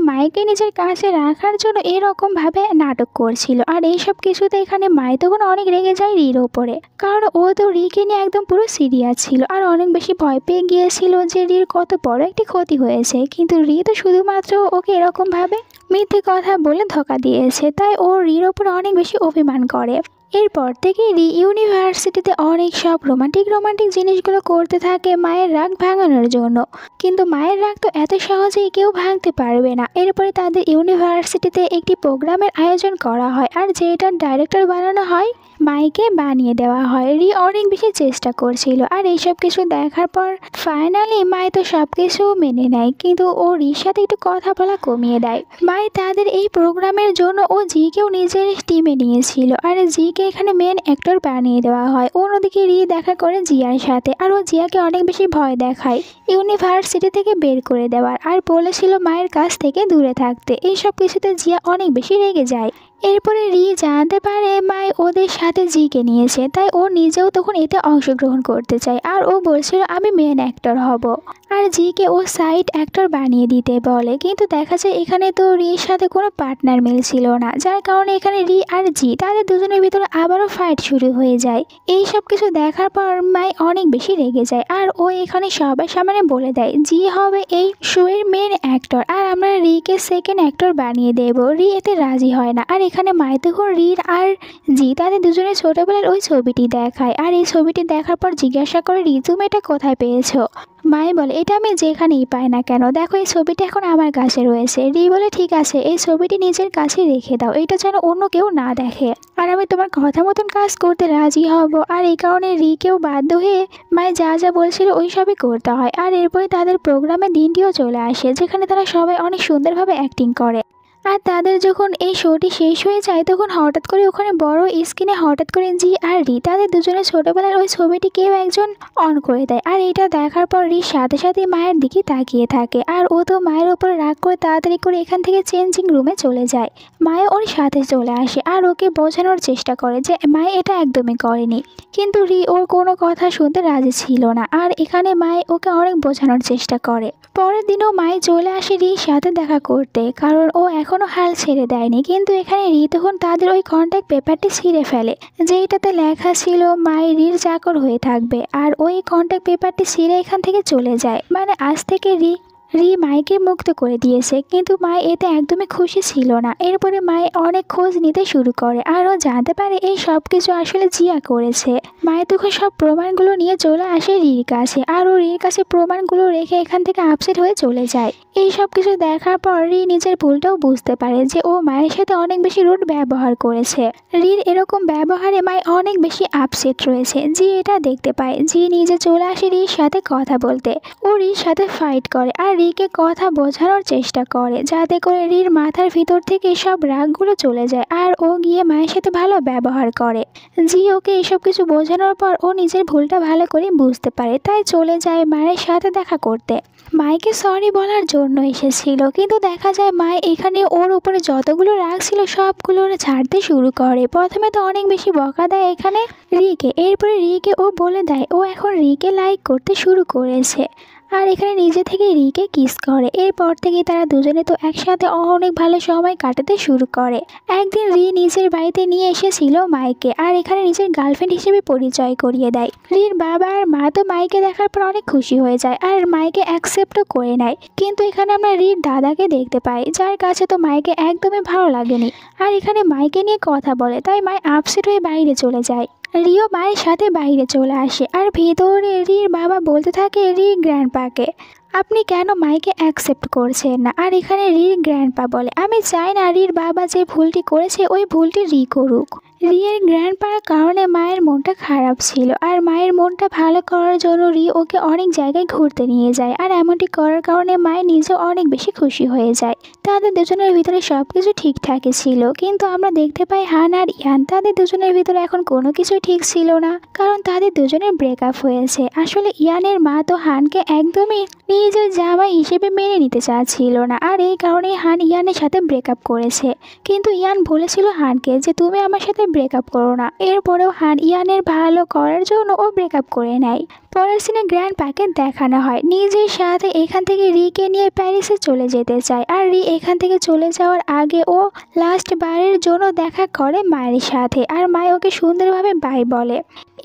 মাইকে নিজের কাছে রাখার জন্য এরকমভাবে নাটক করছিল। আর এইসব কিছুতে এখানে মাই তখন অনেক রেগে যায় রির ওপরে, কারণ ও তো রিকে নিয়ে একদম পুরো সিরিয়াস ছিল আর অনেক বেশি ভয় পেয়ে গিয়েছিল যে রির কত বড় একটি ক্ষতি হয়েছে। কিন্তু রি তো শুধুমাত্র ওকে এরকমভাবে মিথ্যে কথা বলে ধোকা দিয়েছে, তাই ও রির ওপর অনেক বেশি অভিমান করে। এরপর থেকে রি ইউনিভার্সিটিতে অনেক সব রোমান্টিক জিনিসগুলো করতে থাকে মায়ের রাগ ভাঙানোর জন্য, কিন্তু মায়ের রাগ তো এত সহজেই কেউ ভাঙতে পারবে না। এরপরে তাদের ইউনিভার্সিটিতে একটি প্রোগ্রামের আয়োজন করা হয়, আর যেটার ডাইরেক্টর বানানো হয় মাইকে বানিয়ে দেওয়া হয়। রি অনেক বেশি চেষ্টা করছিল, আর এইসব কিছু দেখার পর ফাইনালি মাই তো সব কিছু মেনে নেয়, কিন্তু ও রির সাথে একটু কথা বলা কমিয়ে দেয়। মাই তাদের এই প্রোগ্রামের জন্য ও জিকেও নিজের টিমে নিয়েছিল, আর জিকে এখানে মেন অ্যাক্টর বানিয়ে দেওয়া হয়। অন্যদিকে রি দেখা করে জিয়ার সাথে, আর ও জিয়াকে অনেক বেশি ভয় দেখায় ইউনিভার্সিটি থেকে বের করে দেওয়ার, আর বলেছিল মায়ের কাছ থেকে দূরে থাকতে। এইসব কিছুতে জিয়া অনেক বেশি রেগে যায়। এরপরে রি জানতে পারে মাই ওদের সাথে জিকে নিয়েছে, তাই ও নিজেও তখন এতে অংশগ্রহণ করতে চায়, আর ও বলছিল আমি মেন অ্যাক্টর হব, আর জিকে ও সাইড অ্যাক্টর বানিয়ে দিতে বলে। কিন্তু দেখা যায় এখানে তো রির সাথে কোনো পার্টনার মিলছিল না, যার কারণে এখানে রি আর জি তাদের দুজনের ভিতরে আবারও ফাইট শুরু হয়ে যায়। এই সব কিছু দেখার পর মাই অনেক বেশি রেগে যায়, আর ও এখানে সবার সামনে বলে দেয় জি হবে এই শোয়ের মেন অ্যাক্টর, আর আমরা রিকে সেকেন্ড অ্যাক্টর বানিয়ে দেব। রি এতে রাজি হয় না, আর এখানে মাই তখন রির আর জি তাদের দুজনের ছোটবেলার ওই ছবিটি দেখায়, আর এই ছবিটি দেখার পর জিজ্ঞাসা করে রি তুমি এটা কোথায় পেয়েছো। মাই বলে এটা আমি যেখানেই পাই না কেন, দেখো এই ছবিটি এখন আমার কাছে রয়েছে। রি বলে ঠিক আছে এই ছবিটি নিজের কাছে রেখে দাও, এটা যেন অন্য কেউ না দেখে, আর আমি তোমার কথা মতন কাজ করতে রাজি হব। আর এই কারণে রিকেও বাধ্য হয়ে মাই যা যা বলছিল ওই সবই করতে হয়। আর এরপরে তাদের প্রোগ্রামে দিনটিও চলে আসে, যেখানে তারা সবাই অনেক সুন্দরভাবে অ্যাক্টিং করে। আর তাদের যখন এই শোটি শেষ হয়ে যায় তখন হঠাৎ করে ওখানে বড় স্ক্রিনে হঠাৎ করে জি আর রি তাদের দুজনের ছোটবেলার ওই ছবিটি কেউ একজন অন করে দেয়, আর এটা দেখার পর রির সাথে সাথে মায়ের দিকে তাকিয়ে থাকে, আর ও তো মায়ের ওপর রাগ করে তাড়াতাড়ি করে এখান থেকে চেঞ্জিং রুমে চলে যায়। মায়ে ওর সাথে চলে আসে আর ওকে বোঝানোর চেষ্টা করে যে মায়ে এটা একদমই করেনি, কিন্তু রি ওর কোনো কথা শুনতে রাজি ছিল না। আর এখানে মায়ে ওকে অনেক বোঝানোর চেষ্টা করে। পরের দিনও মায়ে চলে আসে রির সাথে দেখা করতে, কারণ ও এখনও হাল ছেড়ে দেয়নি। কিন্তু এখানে রি তখন তাদের ওই কন্ট্যাক্ট পেপারটি ছিঁড়ে ফেলে, যেটাতে লেখা ছিল মাই রির চাকর হয়ে থাকবে, আর ওই কন্ট্যাক্ট পেপারটি ছিঁড়ে এখান থেকে চলে যায়। মানে আজ থেকে রি মাইকে মুক্ত করে দিয়েছে, কিন্তু মাই এতে একদমই খুশি ছিল না। এরপরে মাই অনেক খোঁজ নিতে শুরু করে, আর ও জানতে পারে এই সব কিছু আসলে জিয়া করেছে। মাই তখন সব প্রমাণগুলো নিয়ে চলে আসে রির কাছে, আর ও রির কাছে প্রমাণগুলো রেখে এখান থেকে আপসেট হয়ে চলে যায়। এই সব কিছু দেখার পর রি নিজের ভুলটাও বুঝতে পারে যে ও মায়ের সাথে অনেক বেশি রুড ব্যবহার করেছে। রির এরকম ব্যবহারে মাই অনেক বেশি আপসেট রয়েছে। জি এটা দেখতে পায়, জি নিজে চলে আসে রির সাথে কথা বলতে। ও রির সাথে ফাইট করে আর রিকে কথা বোঝানোর চেষ্টা করে, যাতে করে রির মাথার ভিতর থেকে সব রাগগুলো চলে যায়, আর ও গিয়ে মায়ের সাথে ভালো ব্যবহার করে। জি ওকে এসব কিছু বোঝানোর পর ও নিজের ভুলটা ভালো করে বুঝতে পারে, তাই চলে যায় মায়ের সাথে দেখা করতে। মাইকে সরি বলার জন্য এসেছিল, কিন্তু দেখা যায় মাই এখানে ওর উপরে যতগুলো রাগ ছিল সবগুলো ছাড়তে শুরু করে। প্রথমে তো অনেক বেশি বকা দেয় এখানে রিকে, এরপরে রিকে ও বলে দেয় ও এখন রিকে লাইক করতে শুরু করেছে, আর এখানে নিজে থেকে রিকে কিস করে। এরপর থেকে তারা দুজনে তো একসাথে অনেক ভালো সময় কাটাতে শুরু করে। একদিন রি নিজের বাড়িতে নিয়ে এসেছিল মাইকে, আর এখানে নিজের গার্লফ্রেন্ড হিসেবে পরিচয় করিয়ে দেয়। রির বাবা আর মা তো মাইকে দেখার পর অনেক খুশি হয়ে যায়, আর মাইকে অ্যাকসেপ্টও করে নেয়। কিন্তু এখানে আমরা রির দাদাকে দেখতে পাই, যার কাছে তো মাইকে একদমই ভালো লাগেনি, আর এখানে মাইকে নিয়ে কথা বলে, তাই মাই আপসেট হয়ে বাইরে চলে যায়। রিও মায়ের সাথে বাইরে চলে আসে, আর ভেতরে রির বাবা বলতে থাকে রির গ্র্যান্ডপাকে আপনি কেন মাইকে অ্যাকসেপ্ট করছেন না। আর এখানে রির গ্র্যান্ডপা বলে আমি চাই না রির বাবা যে ভুলটি করেছে ওই ভুলটি রি করুক। রিয়ের গ্র্যান্ডপার কারণে মায়ের মনটা খারাপ ছিল, আর মায়ের মনটা ভালো করার জন্য রি ওকে অনেক জায়গায় ঘুরতে নিয়ে যায়, আর এমনটি করার কারণে মায়ের নিজেও অনেক বেশি খুশি হয়ে যায়। তাদের দুজনের ভিতরে সব কিছু ঠিকঠাকই ছিল, কিন্তু আমরা দেখতে পাই হান আর ইয়ান তাদের দুজনের ভিতরে এখন কোনো কিছু ঠিক ছিল না, কারণ তাদের দুজনের ব্রেকআপ হয়েছে। আসলে ইয়ানের মা তো হানকে একদমই নিজের জামাই হিসেবে মেনে নিতে চাচ্ছিল না, আর এই কারণেই হান ইয়ানের সাথে ব্রেকআপ করেছে। কিন্তু ইয়ান বলেছিল হানকে যে তুমি আমার সাথে ব্রেকআপ করো না, এরপরেও হান ইয়ানের ভালো করার জন্য ও ব্রেকআপ করে নেয়। পরের সিনে গ্র্যান্ডপাকে দেখানো হয় নিজের সাথে এখান থেকে রিকে নিয়ে প্যারিসে চলে যেতে চায়। আর রি এখান থেকে চলে যাওয়ার আগে ও লাস্ট বারের জন্য দেখা করে মায়ের সাথে, আর মায় ওকে সুন্দরভাবে বাই বলে।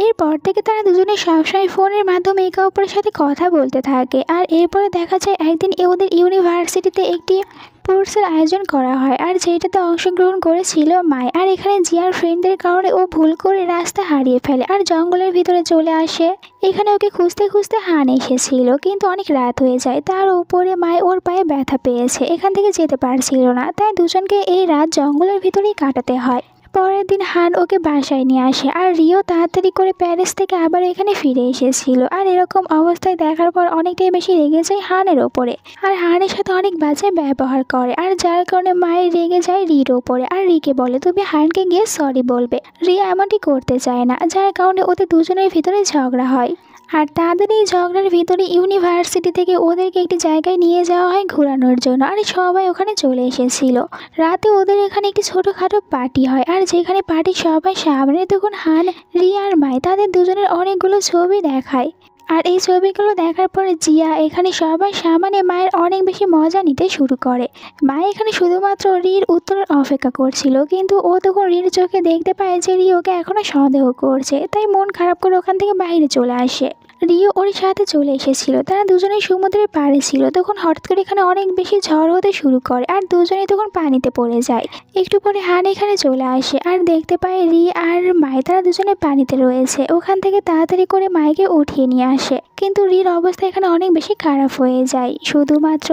এরপর থেকে তারা দুজনে সবসময় ফোনের মাধ্যমে একে অপরের সাথে কথা বলতে থাকে। আর এরপরে দেখা যায় একদিন ওদের ইউনিভার্সিটিতে একটি স্পোর্টসের আয়োজন করা হয়, আর যেটাতে অংশগ্রহণ করেছিল মাই। আর এখানে জিয়ার ফ্রেন্ডদের কারণে ও ভুল করে রাস্তা হারিয়ে ফেলে আর জঙ্গলের ভিতরে চলে আসে। এখানে ওকে খুঁজতে খুঁজতে হান এসেছিল, কিন্তু অনেক রাত হয়ে যায়। তার উপরে মাই ওর পায়ে ব্যথা পেয়েছে, এখান থেকে যেতে পারছিল না, তাই দুজনকে এই রাত জঙ্গলের ভিতরেই কাটাতে হয়। পরের দিন হান ওকে বাসায় নিয়ে আসে, আর রিও তাড়াতাড়ি করে প্যারিস থেকে আবার এখানে ফিরে এসেছিল। আর এরকম অবস্থায় দেখার পর অনেকটাই বেশি রেগে যায় হানের ওপরে, আর হানের সাথে অনেক বাজে ব্যবহার করে, আর যার কারণে মায়ের রেগে যায় রির ওপরে। আর রিকে বলে তুমি হানকে গিয়ে সরি বলবে। রি এমনটি করতে চায় না, যার কারণে ওদের দুজনের ভিতরে ঝগড়া হয়। আর তাদের এই ঝগড়ার ভিতরে ইউনিভার্সিটি থেকে ওদেরকে একটি জায়গায় নিয়ে যাওয়া হয় ঘোরানোর জন্য, আর সবাই ওখানে চলে এসেছিল। রাতে ওদের এখানে একটি ছোটোখাটো পার্টি হয়, আর যেখানে পার্টি সবাই সামনে তখন হান, রি আর মাই তাদের দুজনের অনেকগুলো ছবি দেখায়। আর এই ছবিগুলো দেখার পরে জিয়া এখানে সবার সামনে মায়ের অনেক বেশি মজা নিতে শুরু করে। মা এখানে শুধুমাত্র রির উত্তরের অপেক্ষা করছিল, কিন্তু ও তখন রির চোখে দেখতে পায় যে রি ওকে এখনও সন্দেহ করছে, তাই মন খারাপ করে ওখান থেকে বাইরে চলে আসে। রিও ওর সাথে চলে এসেছিল, তারা দুজনেই সমুদ্রের পাড়ে ছিল। তখন হঠাৎ করে এখানে অনেক বেশি ঝড় হতে শুরু করে, আর দুজনেই তখন পানিতে পড়ে যায়। একটু পরে হান এখানে চলে আসে, আর দেখতে পায় রি আর মাই তারা দুজনে পানিতে রয়েছে। ওখান থেকে তাড়াতাড়ি করে মাইকে উঠিয়ে নিয়ে আসে, কিন্তু রির অবস্থা এখানে অনেক বেশি খারাপ হয়ে যায়। শুধুমাত্র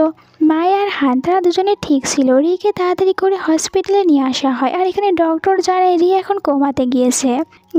মাই আর হান তারা দুজনে ঠিক ছিল। রিকে তাড়াতাড়ি করে হসপিটালে নিয়ে আসা হয়, আর এখানে ডক্টর জানায় রি এখন কোমাতে গিয়েছে।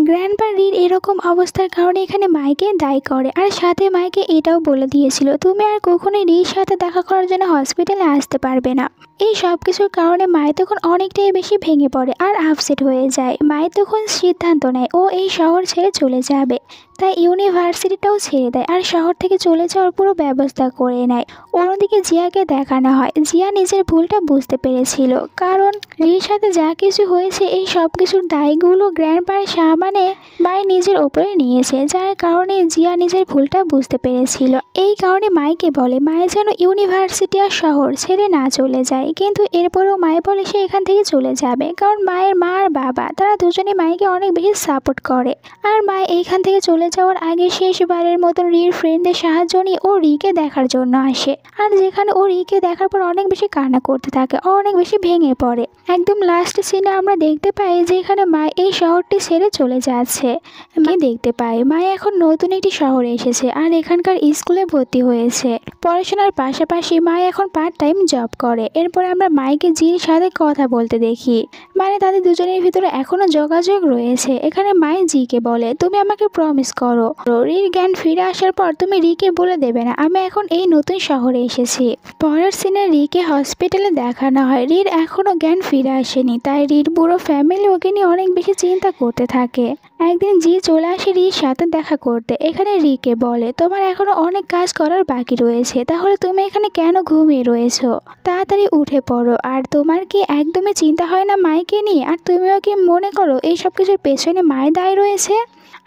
গ্র্যান্ডপা রির এরকম অবস্থার কারণে এখানে মাইকে দায়ী করে, আর সাথে মাইকে এটাও বলে দিয়েছিল তুমি আর কখনোই রির সাথে দেখা করার জন্য হসপিটালে আসতে পারবে না। এই সব কিছুর কারণে মাই তখন অনেকটাই বেশি ভেঙে পড়ে আর আপসেট হয়ে যায়। মাই তখন সিদ্ধান্ত নেয় ও এই শহর ছেড়ে চলে যাবে, তাই ইউনিভার্সিটিটাও ছেড়ে দেয় আর শহর থেকে চলে যাওয়ার পুরো ব্যবস্থা করে নেয়। অন্যদিকে জিয়াকে দেখানো হয় জিয়া নিজের ভুলটা বুঝতে পেরেছিল, কারণ রির সাথে যা কিছু হয়েছে এই সব কিছুর দায়গুলো গ্র্যান্ডপার সামনে মাই নিজের ওপরে নিয়েছে, যার কারণে জিয়া নিজের ভুলটা বুঝতে পেরেছিল। এই কারণে মাইকে বলে মাই যেন ইউনিভার্সিটি আর শহর ছেড়ে না চলে যায়, কিন্তু এরপরেও মাই বলে সে এখান থেকে চলে যাবে, কারণ মায়ের মা আর বাবা তারা দুজনে মাইকে অনেক বেশি সাপোর্ট করে। আর মাই এইখান থেকে চলে যাওয়ার আগে শেষবারের মতন রির ফ্রেন্ডদের সাহায্য নিয়ে ও রিকে দেখার জন্য আসে, আর যেখানে ও রিকে দেখার পর অনেক বেশি কান্না করতে থাকে, অনেক বেশি ভেঙে পড়ে। একদম লাস্ট সিনে আমরা দেখতে পাই যে এখানে মা এই শহরটি ছেড়ে চলে যাচ্ছে। আমি দেখতে পাই মা এখন নতুন একটি শহরে এসেছে আর এখানকার স্কুলে ভর্তি হয়েছে। পড়াশোনার পাশাপাশি মা এখন পার্ট টাইম জব করে। এরপর আমরা মাইকে জির সাথে কথা বলতে দেখি, মানে তাদের দুজনের ভিতরে এখনো যোগাযোগ রয়েছে। এখানে মাই জিকে বলে তুমি আমাকে প্রমিস করো রির জ্ঞান ফিরে আসার পর তুমি রিকে বলে দেবে না আমি এখন এই নতুন শহরে এসেছি। পরের সিনে রিকে হসপিটালে দেখানো হয় রির এখনো জ্ঞান ফিরে আসেনি, তাই রির পুরো ফ্যামিলি ওকে নিয়ে অনেক বেশি চিন্তা করতে থাকে। একদিন জি চলে আসে রির সাথে দেখা করতে। এখানে রিকে বলে তোমার এখনো অনেক কাজ করার বাকি রয়েছে, তাহলে তুমি এখানে কেন ঘুমিয়ে রয়েছো, তাড়াতাড়ি উঠে পড়ো। আর তোমার কি একদমই চিন্তা হয় না মাইকে নিয়ে, আর তুমিও কি মনে করো এই সব কিছুর পেছনে মায়ের দায় রয়েছে।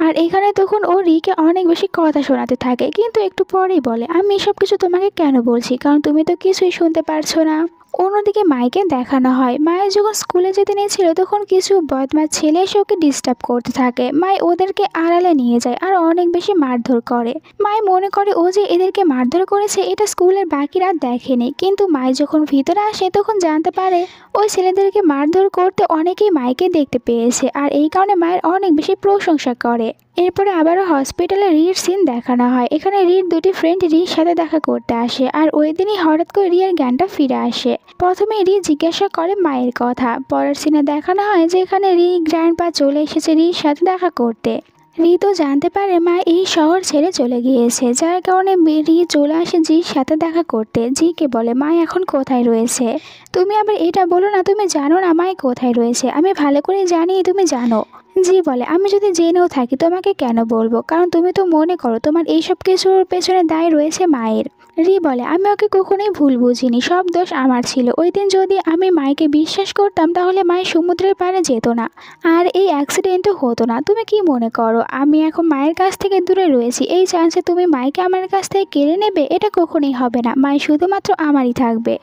আর এখানে তখন ও রিকে অনেক বেশি কথা শোনাতে থাকে, কিন্তু একটু পরেই বলে আমি এসব কিছু তোমাকে কেন বলছি, কারণ তুমি তো কিছুই শুনতে পারছো না। অন্যদিকে মাইকে দেখানো হয় মায়ের যখন স্কুলে যেতে নিয়েছিল তখন কিছু বদমাশ ছেলে এসে ওকে ডিস্টার্ব করতে থাকে। মাই ওদেরকে আড়ালে নিয়ে যায় আর অনেক বেশি মারধর করে। মাই মনে করে ও যে এদেরকে মারধর করেছে এটা স্কুলের বাকিরা দেখেনি, কিন্তু মাই যখন ভিতরে আসে তখন জানতে পারে ওই ছেলেদেরকে মারধর করতে অনেকেই মাইকে দেখতে পেয়েছে, আর এই কারণে মায়ের অনেক বেশি প্রশংসা করে। এরপরে আবারও হসপিটালে রির সিন দেখানো হয়। এখানে রির দুটি ফ্রেন্ড রির সাথে দেখা করতে আসে, আর ওই দিনই হঠাৎ করে রিয়ের জ্ঞানটা ফিরে আসে। প্রথমে রি জিজ্ঞাসা করে মায়ের কথা। পরের সিনে দেখানো হয় যে এখানে রি গ্র্যান্ডপা চলে এসেছে রির সাথে দেখা করতে। রি তো জানতে পারে মা এই শহর ছেড়ে চলে গিয়েছে, যার কারণে রি চলে আসে জির সাথে দেখা করতে। জিকে বলে মা এখন কোথায় রয়েছে, তুমি আবার এটা বলো না তুমি জানো না মাই কোথায় রয়েছে, আমি ভালো করে জানি তুমি জানো। জি বলে আমি যদি জেনেও থাকি তোমাকে কেন বলবো, কারণ তুমি তো মনে করো তোমার এইসব কিছুর পেছনে দায় রয়েছে মায়ের। রি বলে, আমি ওকে কখনোই ভুল বুঝিনি, সব দোষ আমার ছিল। ওই দিন যদি আমি মাইকে বিশ্বাস করতাম তাহলে মায়ের সমুদ্রের পাড়ে যেত না, আর এই অ্যাক্সিডেন্টও হতো না। তুমি কি মনে করো আমি এখন মায়ের কাছ থেকে দূরে রয়েছি, এই চান্সে তুমি মাইকে আমার কাছ থেকে কেড়ে নেবে? এটা কখনোই হবে না, মাই শুধুমাত্র আমারই থাকবে।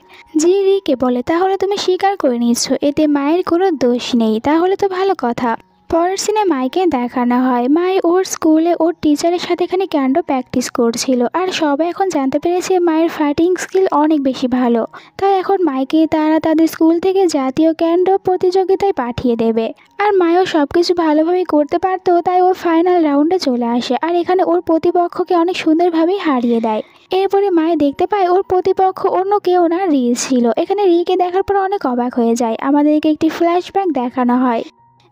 জি রিকে বলে, তাহলে তুমি স্বীকার করে নিচ্ছ এতে মায়ের কোনো দোষ নেই, তাহলে তো ভালো কথা। পরের সিনে মাইকে দেখানো হয় মাই ওর স্কুলে ওর টিচারের সাথে এখানে ক্যান্ডো প্র্যাকটিস করছিল, আর সবাই এখন জানতে পেরেছে মায়ের ফাইটিং স্কিল অনেক বেশি ভালো। তাই এখন মাইকে তারা তাদের স্কুল থেকে জাতীয় ক্যান্ডো প্রতিযোগিতায় পাঠিয়ে দেবে। আর মায়ও সব কিছু ভালোভাবেই করতে পারতো, তাই ও ফাইনাল রাউন্ডে চলে আসে আর এখানে ওর প্রতিপক্ষকে অনেক সুন্দরভাবেই হারিয়ে দেয়। এরপরে মায়ে দেখতে পায় ওর প্রতিপক্ষ অন্য কেউ না, রি ছিল। এখানে রিকে দেখার পর অনেক অবাক হয়ে যায়। আমাদেরকে একটি ফ্ল্যাশব্যাক দেখানো হয়।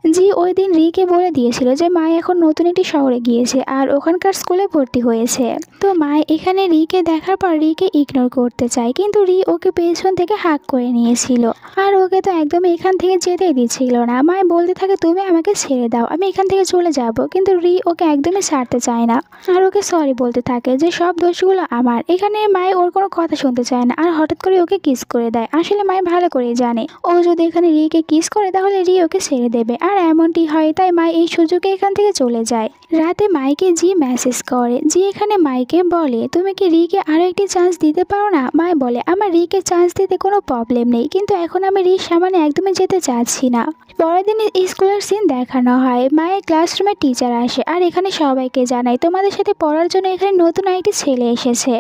জি ওই দিন রিকে বলে দিয়েছিল যে মা এখন নতুন একটি শহরে গিয়েছে আর ওখানকার স্কুলে ভর্তি হয়েছে। তো মা এখানে রিকে দেখার পর রিকে ইগনোর করতে চায়, কিন্তু রি ওকে পেছন থেকে হাক করে নিয়েছিল আর ওকে তো একদমই এখান থেকে যেতেই দিচ্ছিল না। মায় বলতে থাকে, তুমি আমাকে ছেড়ে দাও, আমি এখান থেকে চলে যাব। কিন্তু রি ওকে একদমই ছাড়তে চায় না আর ওকে সরি বলতে থাকে যে সব দোষগুলো আমার। এখানে মায় ওর কোনো কথা শুনতে চায় না আর হঠাৎ করে ওকে কিস করে দেয়। আসলে মায় ভালো করেই জানে ও যদি এখানে রিকে কিস করে তাহলে রি ওকে ছেড়ে দেবে, আর এমনটি হয়। তাই মা এই সুযোগে এখান থেকে চলে যায়। রাতে মাইকে জি মেসেজ করে। জি এখানে মাইকে বলে, তুমি কি রিকে আরো একটি চান্স দিতে পারো না? মাই বলে, আমার রিকে চান্স দিতে কোনো প্রবলেম নেই, কিন্তু এখন আমি রির সামনে একদমই যেতে চাচ্ছি না। পরের দিন স্কুলের সিন দেখানো হয়। মায়ের ক্লাসরুমে টিচার আসে আর এখানে সবাইকে জানায় তোমাদের সাথে পড়ার জন্য এখানে নতুন একটি ছেলে এসেছে,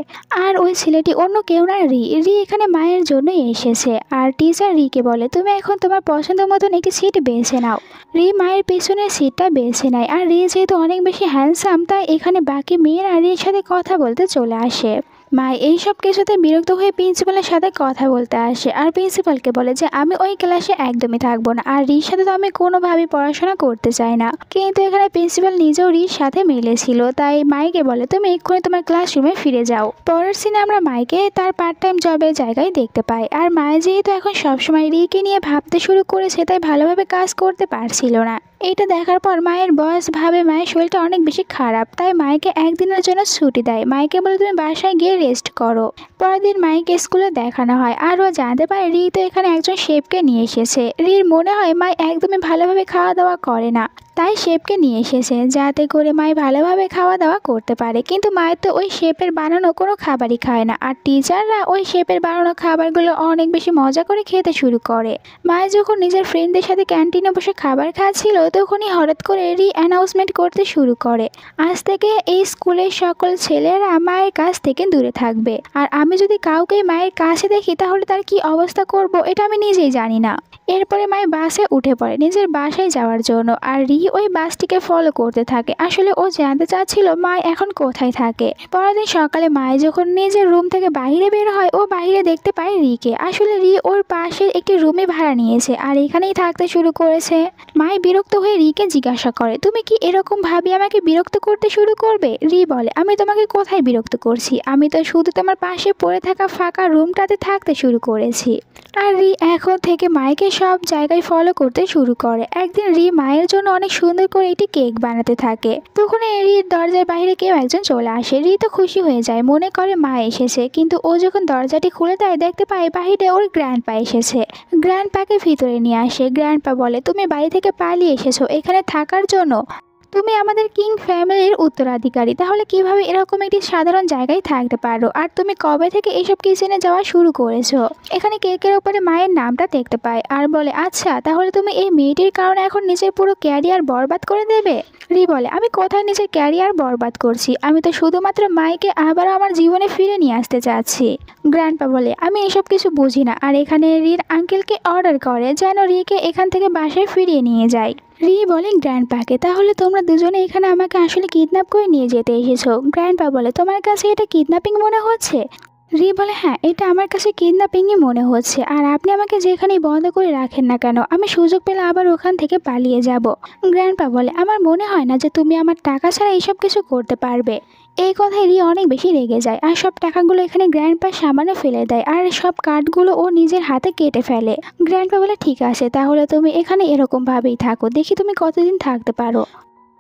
আর ওই ছেলেটি অন্য কেউ না, রি এখানে মায়ের জন্যই এসেছে। আর টিচার রিকে বলে, তুমি এখন তোমার পছন্দ মতন একটি সিট বেছে নাও। রি মায়ের পেছনের সিটটা বেছে নেয়, আর রি যেহেতু অনেক বেশি হ্যান্ডসাম তাই এখানে বাকি মেয়েরা রির সাথে কথা বলতে চলে আসে। মা এইসব কিছুতে বিরক্ত হয়ে প্রিন্সিপালের সাথে কথা বলতে আসে আর প্রিন্সিপালকে বলে যে আমি ওই ক্লাসে একদমই থাকবো না, আর রির সাথে তো আমি কোনোভাবেই পড়াশোনা করতে চাই না। কিন্তু এখানে প্রিন্সিপাল নিজেও রির সাথে মিলেছিল, তাই মাইকে বলে তুমি এক্ষুনি তোমার ক্লাসরুমে ফিরে যাও। পরের সিনে আমরা মাইকে তার পার্ট টাইম জবের জায়গায় দেখতে পাই। আর মায়ে যেহেতু এখন সবসময় রিকে নিয়ে ভাবতে শুরু করেছে তাই ভালোভাবে কাজ করতে পারছিল না। এটা দেখার পর মায়ের বস ভাবে মায়ের শরীরটা অনেক বেশি খারাপ, তাই মাইকে একদিনের জন্য ছুটি দেয়। মাইকে বলে তুমি বাসায় গিয়ে রেস্ট করো। পরের দিন মাইকে স্কুলে দেখানো হয় আর ও জানতে পারে রি তো এখানে একজন শেফকে নিয়ে এসেছে। রির মনে হয় মাই একদমই ভালোভাবে খাওয়া দাওয়া করে না, তাই শেফকে নিয়ে এসেছে যাতে করে মাই ভালোভাবে খাওয়া দাওয়া করতে পারে। কিন্তু মায়ের তো ওই শেফের বানানো কোনো খাবারই খায় না, আর টিচাররা ওই শেফের বানানো খাবারগুলো অনেক বেশি মজা করে খেতে শুরু করে। মায়ের যখন নিজের ফ্রেন্ডদের সাথে ক্যান্টিনে বসে খাবার খাচ্ছিল তখনই হঠাৎ করে রি অ্যানাউন্সমেন্ট করতে শুরু করে, আজ থেকে এই স্কুলের সকল ছেলেরা মায়ের কাছ থেকে দূরে থাকবে, আর আমি যদি কাউকে মায়ের কাছে দেখি তাহলে তার কি অবস্থা করব এটা আমি নিজেই জানি না। এরপরে মায়ের বাসে উঠে পড়ে নিজের বাসায় যাওয়ার জন্য, আর রি ওই বাসটিকে ফলো করতে থাকে। আসলে ও জানতে চাচ্ছিল মা এখন কোথায় থাকে। পরের দিন সকালে মায়ে যখন নিজের রুম থেকে বাইরে বের হয় ও বাইরে দেখতে পায় রিকে। আসলে রি ওর পাশের একটি রুমে ভাড়া নিয়েছে আর এখানেই থাকতে শুরু করেছে। মায়ে বিরক্ত হয়ে রিকে জিজ্ঞাসা করে, তুমি কি এরকম ভাবে আমাকে বিরক্ত করতে শুরু করবে? রি বলে, আমি তোমাকে কোথায় বিরক্ত করছি, আমি তো শুধু তোমার পাশে পড়ে থাকা ফাঁকা রুমটাতে থাকতে শুরু করেছি। আর রি এখন থেকে মাইকে সব জায়গায় ফলো করতে শুরু করে। একদিন রি মায়ের জন্য অনেক সুন্দর করে একটি কেক বানাতে থাকে। তখন রির দরজার বাইরে কেউ একজন চলে আসে। রি তো খুশি হয়ে যায়, মনে করে মা এসেছে, কিন্তু ও যখন দরজাটি খুলে দেয় দেখতে পায় বাহিরে ওর গ্র্যান্ডপা এসেছে। গ্র্যান্ডপাকে ভিতরে নিয়ে আসে। গ্র্যান্ডপা বলে, তুমি বাড়ি থেকে পালিয়ে এসেছো এখানে থাকার জন্য, তুমি আমাদের কিং ফ্যামিলির উত্তরাধিকারী, তাহলে কিভাবে এরকম একটি সাধারণ জায়গায় থাকতে পারো? আর তুমি কবে থেকে এইসব কিচেনে যাওয়া শুরু করেছো? এখানে কেকের উপরে মায়ের নামটা দেখতে পায় আর বলে, আচ্ছা তাহলে তুমি এই মেয়েটির কারণে এখন নিজের পুরো ক্যারিয়ার বরবাদ করে দেবে? রি বলে, আমি কোথায় নিজের ক্যারিয়ার বরবাদ করছি, আমি তো শুধুমাত্র মাইকে আবার আমার জীবনে ফিরে নিয়ে আসতে চাচ্ছি। গ্র্যান্ডপা বলে, আমি এসব কিছু বুঝি না। আর এখানে রির আঙ্কেলকে অর্ডার করে যেন রিকে এখান থেকে বাসায় ফিরিয়ে নিয়ে যায়। রি বলে গ্র্যান্ডপাকে, তাহলে তোমরা দুজনে এখানে আমাকে আসলে কিডন্যাপ করে নিয়ে যেতে এসেছো? গ্র্যান্ডপা বলে, তোমার কাছে এটা কিডন্যাপিং মনে হচ্ছে? রি বলে, হ্যাঁ এটা আমার কাছে কিডন্যাপিংই মনে হচ্ছে, আর আপনি আমাকে যেখানেই বন্ধ করে রাখেন না কেন আমি সুযোগ পেলে আবার ওখান থেকে পালিয়ে যাব। গ্র্যান্ডপা বলে, আমার মনে হয় না যে তুমি আমার টাকা ছাড়া এইসব কিছু করতে পারবে। এই কথায় রি অনেক বেশি রেগে যায় আর সব টাকাগুলো এখানে গ্র্যান্ডপার সামনে ফেলে দেয় আর সব কার্ডগুলো ও নিজের হাতে কেটে ফেলে। গ্র্যান্ডপা বলে, ঠিক আছে তাহলে তুমি এখানে এরকমভাবেই থাকো, দেখি তুমি কতদিন থাকতে পারো।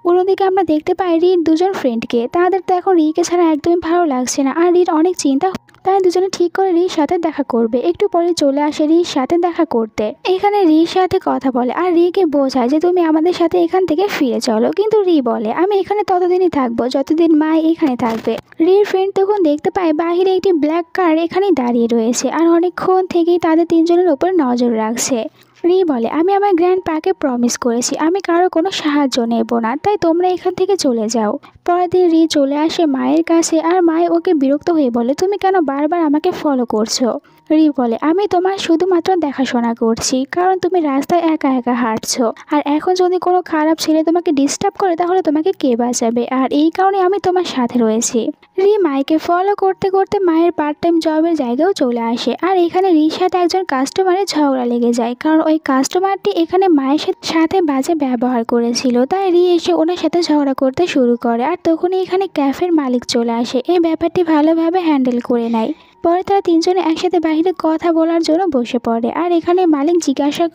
অন্যদিকে আমরা দেখতে পাই রির দুজন ফ্রেন্ডকে, তাদের তো এখন রিকে ছাড়া একদমই ভালো লাগছে না আর রির অনেক চিন্তা তাই দুজনে ঠিক করে রির সাথে দেখা করবে। একটু পরে চলে আসে রির সাথে দেখা করতে। এখানে রির সাথে কথা বলে আর রিকে বোঝায় যে তুমি আমাদের সাথে এখান থেকে ফিরে চলো, কিন্তু রি বলে আমি এখানে ততদিনই থাকবো যতদিন মা এখানে থাকবে। রির ফ্রেন্ড তখন দেখতে পায় বাহিরে একটি ব্ল্যাক কার এখানে দাঁড়িয়ে রয়েছে আর অনেকক্ষণ থেকেই তাদের তিনজনের উপর নজর রাখছে। রি বলে আমি আমার গ্র্যান্ড পাকে প্রমিস করেছি আমি কারো কোনো সাহায্য নেব না, তাই তোমরা এখান থেকে চলে যাও। পরের দিন রি চলে আসে মায়ের কাছে আর মায়ে ওকে বিরক্ত হয়ে বলে তুমি কেন বারবার আমাকে ফলো করছো। রি বলে আমি তোমার শুধুমাত্র দেখাশোনা করছি, কারণ তুমি রাস্তায় একা একা হাঁটছো আর এখন যদি কোনো খারাপ ছেলে তোমাকে ডিস্টার্ব করে তাহলে তোমাকে কে বাঁচাবে, আর এই কারণে আমি তোমার সাথে রয়েছি। রি মাইকে ফলো করতে করতে মায়ের পার্ট টাইম জবের জায়গাও চলে আসে আর এখানে রির সাথে একজন কাস্টমারের ঝগড়া লেগে যায়, কারণ ওই কাস্টমারটি এখানে মায়ের সাথে বাজে ব্যবহার করেছিল। তাই রি এসে ওনার সাথে ঝগড়া করতে শুরু করে আর তখনই এখানে ক্যাফের মালিক চলে আসে, এই ব্যাপারটি ভালোভাবে হ্যান্ডেল করে নেয়। পরে তারা তিনজনে একসাথে বাইরে কথা বলার জন্য বসে পড়ে আর এখানে মালিক জিজ্ঞাসা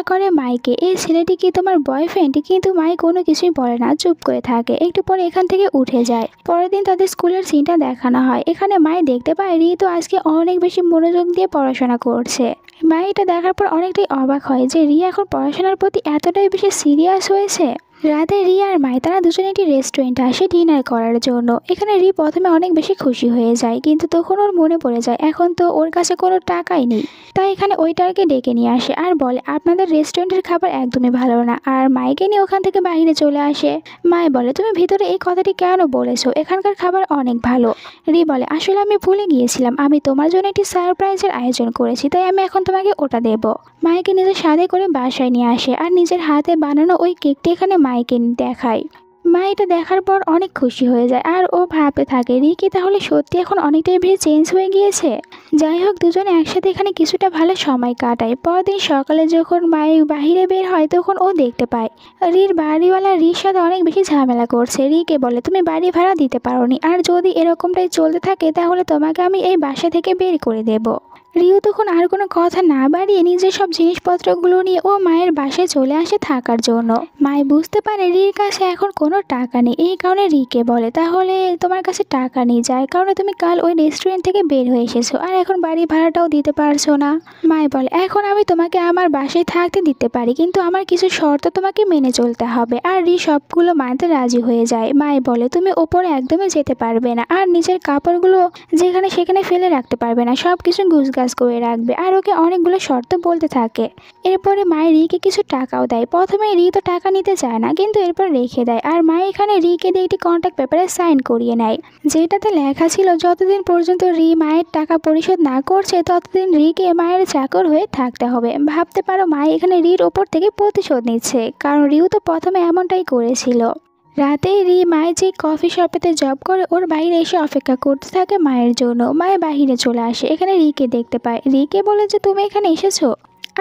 করে মাইকে এই ছেলেটি কি তোমার বয়ফ্রেন্ড, কিন্তু মাই কোনো কিছুই বলে না, চুপ করে থাকে। একটু পরে এখান থেকে উঠে যায়। পরের দিন তাদের স্কুলের সিনটা দেখানো হয়। এখানে মাই দেখতে পায় রি তো আজকে অনেক বেশি মনোযোগ দিয়ে পড়াশোনা করছে। মাই এটা দেখার পর অনেকটাই অবাক হয় যে রি এখন পড়াশোনার প্রতি এতটাই বেশি সিরিয়াস হয়েছে। রাতে রি আর মাই তারা দুজনে একটি রেস্টুরেন্টে আসে ডিনার করার জন্য। এখানে রি প্রথমে অনেক বেশি খুশি হয়ে যায়, কিন্তু তখন ওর মনে পড়ে যায় এখন তো ওর কাছে কোনো টাকাই নেই। তাই এখানে ওয়েটারকে ডেকে নিয়ে আসে আর বলে আপনাদের রেস্টুরেন্টের খাবার একদমই ভালো না, আর মাইকে নিয়ে ওখান থেকে বাইরে চলে আসে। মাই বলে তুমি ভিতরে এই কথাটি কেন বলেছো, এখানকার খাবার অনেক ভালো। রি বলে আসলে আমি ভুলে গিয়েছিলাম, আমি তোমার জন্য একটি সারপ্রাইজের আয়োজন করেছি, তাই আমি এখন তোমাকে ওটা দেব। মাইকে নিজের সাথে করে বাসায় নিয়ে আসে আর নিজের হাতে বানানো ওই কেকটি এখানে মাইকে দেখায়। মা এটা দেখার পর অনেক খুশি হয়ে যায় আর ও ভাবতে থাকে রি কি তাহলে সত্যি এখন অনেকটাই বেশি চেঞ্জ হয়ে গিয়েছে। যাই হোক দুজনে একসাথে এখানে কিছুটা ভালো সময় কাটায়। পরদিন সকালে যখন মাই বাহিরে বের হয় তখন ও দেখতে পায় রির বাড়িওয়ালা রির সাথে অনেক বেশি ঝামেলা করছে। রিকে বলে তুমি বাড়ি ভাড়া দিতে পারোনি, আর যদি এরকমটাই চলতে থাকে তাহলে তোমাকে আমি এই বাসা থেকে বের করে দেব। রিও তখন আর কোনো কথা না বাড়িয়ে নিজের সব জিনিসপত্রগুলো নিয়ে ও মায়ের বাসায় চলে আসে থাকার জন্য। মাই বুঝতে পারে রির কাছে এখন কোনো টাকা নেই, এই কারণে রিকে বলে তাহলে তোমার কাছে টাকা নেই যার কারণে তুমি কাল ওই রেস্টুরেন্ট থেকে বের হয়ে এসেছো আর এখন বাড়ি ভাড়াটাও দিতে পারছো না। মাই বলে এখন আমি তোমাকে আমার বাসায় থাকতে দিতে পারি, কিন্তু আমার কিছু শর্ত তোমাকে মেনে চলতে হবে। আর রি সবগুলো মানতে রাজি হয়ে যায়। মাই বলে তুমি ওপরে একদমই যেতে পারবে না আর নিজের কাপড়গুলো যেখানে সেখানে ফেলে রাখতে পারবে না, সব কিছু গুছগাছ করে রাখবে, আর ওকে অনেকগুলো শর্ত বলতে থাকে। এরপরে মায়ের রিকে কিছু টাকাও দেয়। প্রথমে রি তো টাকা নিতে চায় না, কিন্তু এরপর রেখে দেয় আর মা এখানে রিকে দিয়ে একটি কন্ট্যাক্ট পেপারে সাইন করিয়ে নেয়, যেটাতে লেখা ছিল যতদিন পর্যন্ত রি মায়ের টাকা পরিশোধ না করছে ততদিন রিকে মায়ের চাকর হয়ে থাকতে হবে। ভাবতে পারো মা এখানে রির ওপর থেকে প্রতিশোধ নিচ্ছে, কারণ রিও তো প্রথমে এমনটাই করেছিল। রাতে রি মায়ের যে কফি শপেতে জব করে ওর বাইরে এসে অপেক্ষা করতে থাকে মায়ের জন্য। মায়ের বাহিরে চলে আসে, এখানে রিকে দেখতে পায়। রিকে বলে যে তুমি এখানে এসেছো,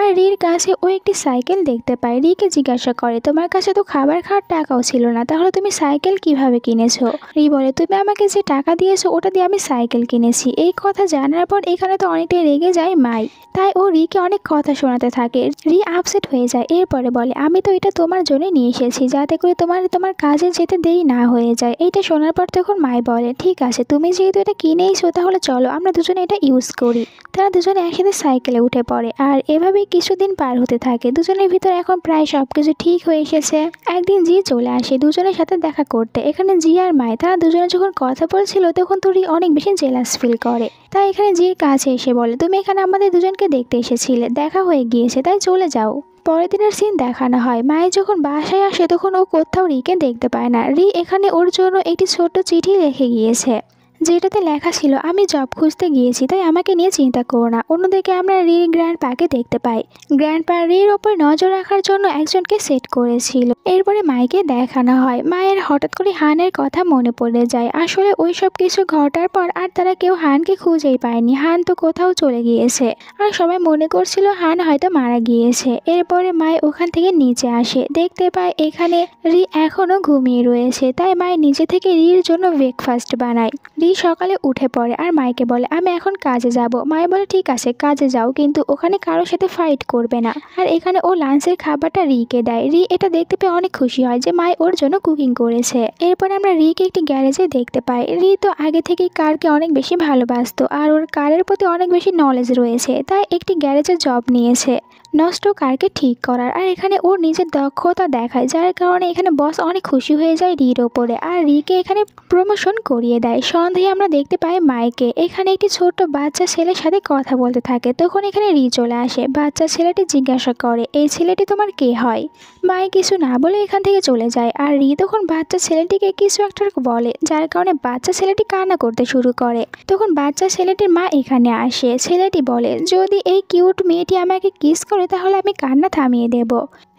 আর রির কাছে ও একটি সাইকেল দেখতে পায়। রিকে জিজ্ঞাসা করে তোমার কাছে তো খাবার খাওয়ার টাকাও ছিল না, তাহলে তুমি সাইকেল কিভাবে কিনেছো। রি বলে তুমি আমাকে যে টাকা দিয়েছো ওটা দিয়ে আমি সাইকেল কিনেছি। এই কথা জানার পর এখানে তো অনেকটাই রেগে যায় মাই, তাই ও রিকে অনেক কথা শোনাতে থাকে। রি আপসেট হয়ে যায়। এরপরে বলে আমি তো এটা তোমার জন্য নিয়ে এসেছি যাতে করে তোমার কাজে যেতে দেরি না হয়ে যায়। এইটা শোনার পর তখন মাই বলে ঠিক আছে তুমি যেহেতু এটা কিনেইছো তাহলে চলো আমরা দুজনে এটা ইউজ করি। তারা দুজনে একসাথে সাইকেলে উঠে পড়ে আর এভাবেই কিছুদিন পার হতে থাকে। দুজনের ভিতর এখন প্রায় সবকিছু ঠিক হয়ে এসেছে। একদিন জি চলে আসে দুজনের সাথে দেখা করতে। এখানে জি আর মাই তারা দুজনে যখন কথা বলছিল তখন তো রি অনেক বেশি জেলাস ফিল করে, তাই এখানে জির কাছে এসে বলে তুমি এখানে আমাদের দুজনকে দেখতে এসেছিলে, দেখা হয়ে গিয়েছে তাই চলে যাও। পরের দিনের সিন দেখানো হয়। মায়ের যখন বাসায় আসে তখন ও কোথাও রিকে দেখতে পায় না। রি এখানে ওর জন্য একটি ছোট্ট চিঠি লিখে গিয়েছে, যেটাতে লেখা ছিল আমি জব খুঁজতে গিয়েছি তাই আমাকে নিয়ে চিন্তা করো না। অন্যদিকে আমরা রির গ্র্যান্ড পাকে দেখতে পাই। গ্র্যান্ড পা রির ওপর নজর রাখার জন্য একজনকে সেট করেছিল। এরপরে মাইকে দেখানো হয়। মায়ের হঠাৎ করে হানের কথা মনে পড়ে যায়। আসলে ওই সব কিছু ঘটার পর আর তারা কেউ হানকে খুঁজেই পায়নি, হান তো কোথাও চলে গিয়েছে আর সবাই মনে করছিল হান হয়তো মারা গিয়েছে। এরপরে মায় ওখান থেকে নিচে আসে, দেখতে পায় এখানে রি এখনো ঘুমিয়ে রয়েছে। তাই মায় নিজে থেকে রির জন্য ব্রেকফাস্ট বানায়। রি রি সকালে উঠে পড়ে আর মাইকে বলে আমি এখন কাজে যাব। মাই বলে ঠিক আছে কাজে যাও, কিন্তু ওখানে কারোর সাথে ফাইট করবে না। আর এখানে ও লাঞ্চের খাবারটা রিকে দেয়। রি এটা দেখতে পেয়ে অনেক খুশি হয় যে মাই ওর জন্য কুকিং করেছে। এরপর আমরা রিকে একটি গ্যারেজে দেখতে পাই। রি তো আগে থেকেই কারকে অনেক বেশি ভালোবাসতো আর ওর কারের প্রতি অনেক বেশি নলেজ রয়েছে, তাই একটি গ্যারেজে জব নিয়েছে নষ্ট কারকে ঠিক করার। আর এখানে ওর নিজের দক্ষতা দেখায়, যার কারণে এখানে বস অনেক খুশি হয়ে যায় রির ওপরে আর রিকে এখানে প্রমোশন করিয়ে দেয়। সন্ধ্যায় আমরা দেখতে পাই মাইকে এখানে একটি ছোট্ট বাচ্চা ছেলের সাথে কথা বলতে থাকে। তখন এখানে রি চলে আসে। বাচ্চা ছেলেটি জিজ্ঞাসা করে এই ছেলেটি তোমার কে হয়? মাই কিছু না বলে এখান থেকে চলে যায়। আর রি তখন বাচ্চা ছেলেটিকে কিছু একটা বলে, যার কারণে বাচ্চা ছেলেটি কান্না করতে শুরু করে। তখন বাচ্চা ছেলেটির মা এখানে আসে। ছেলেটি বলে যদি এই কিউট মেয়েটি আমাকে কিস করে তাহলে আমি কান্না থামিয়ে দেব।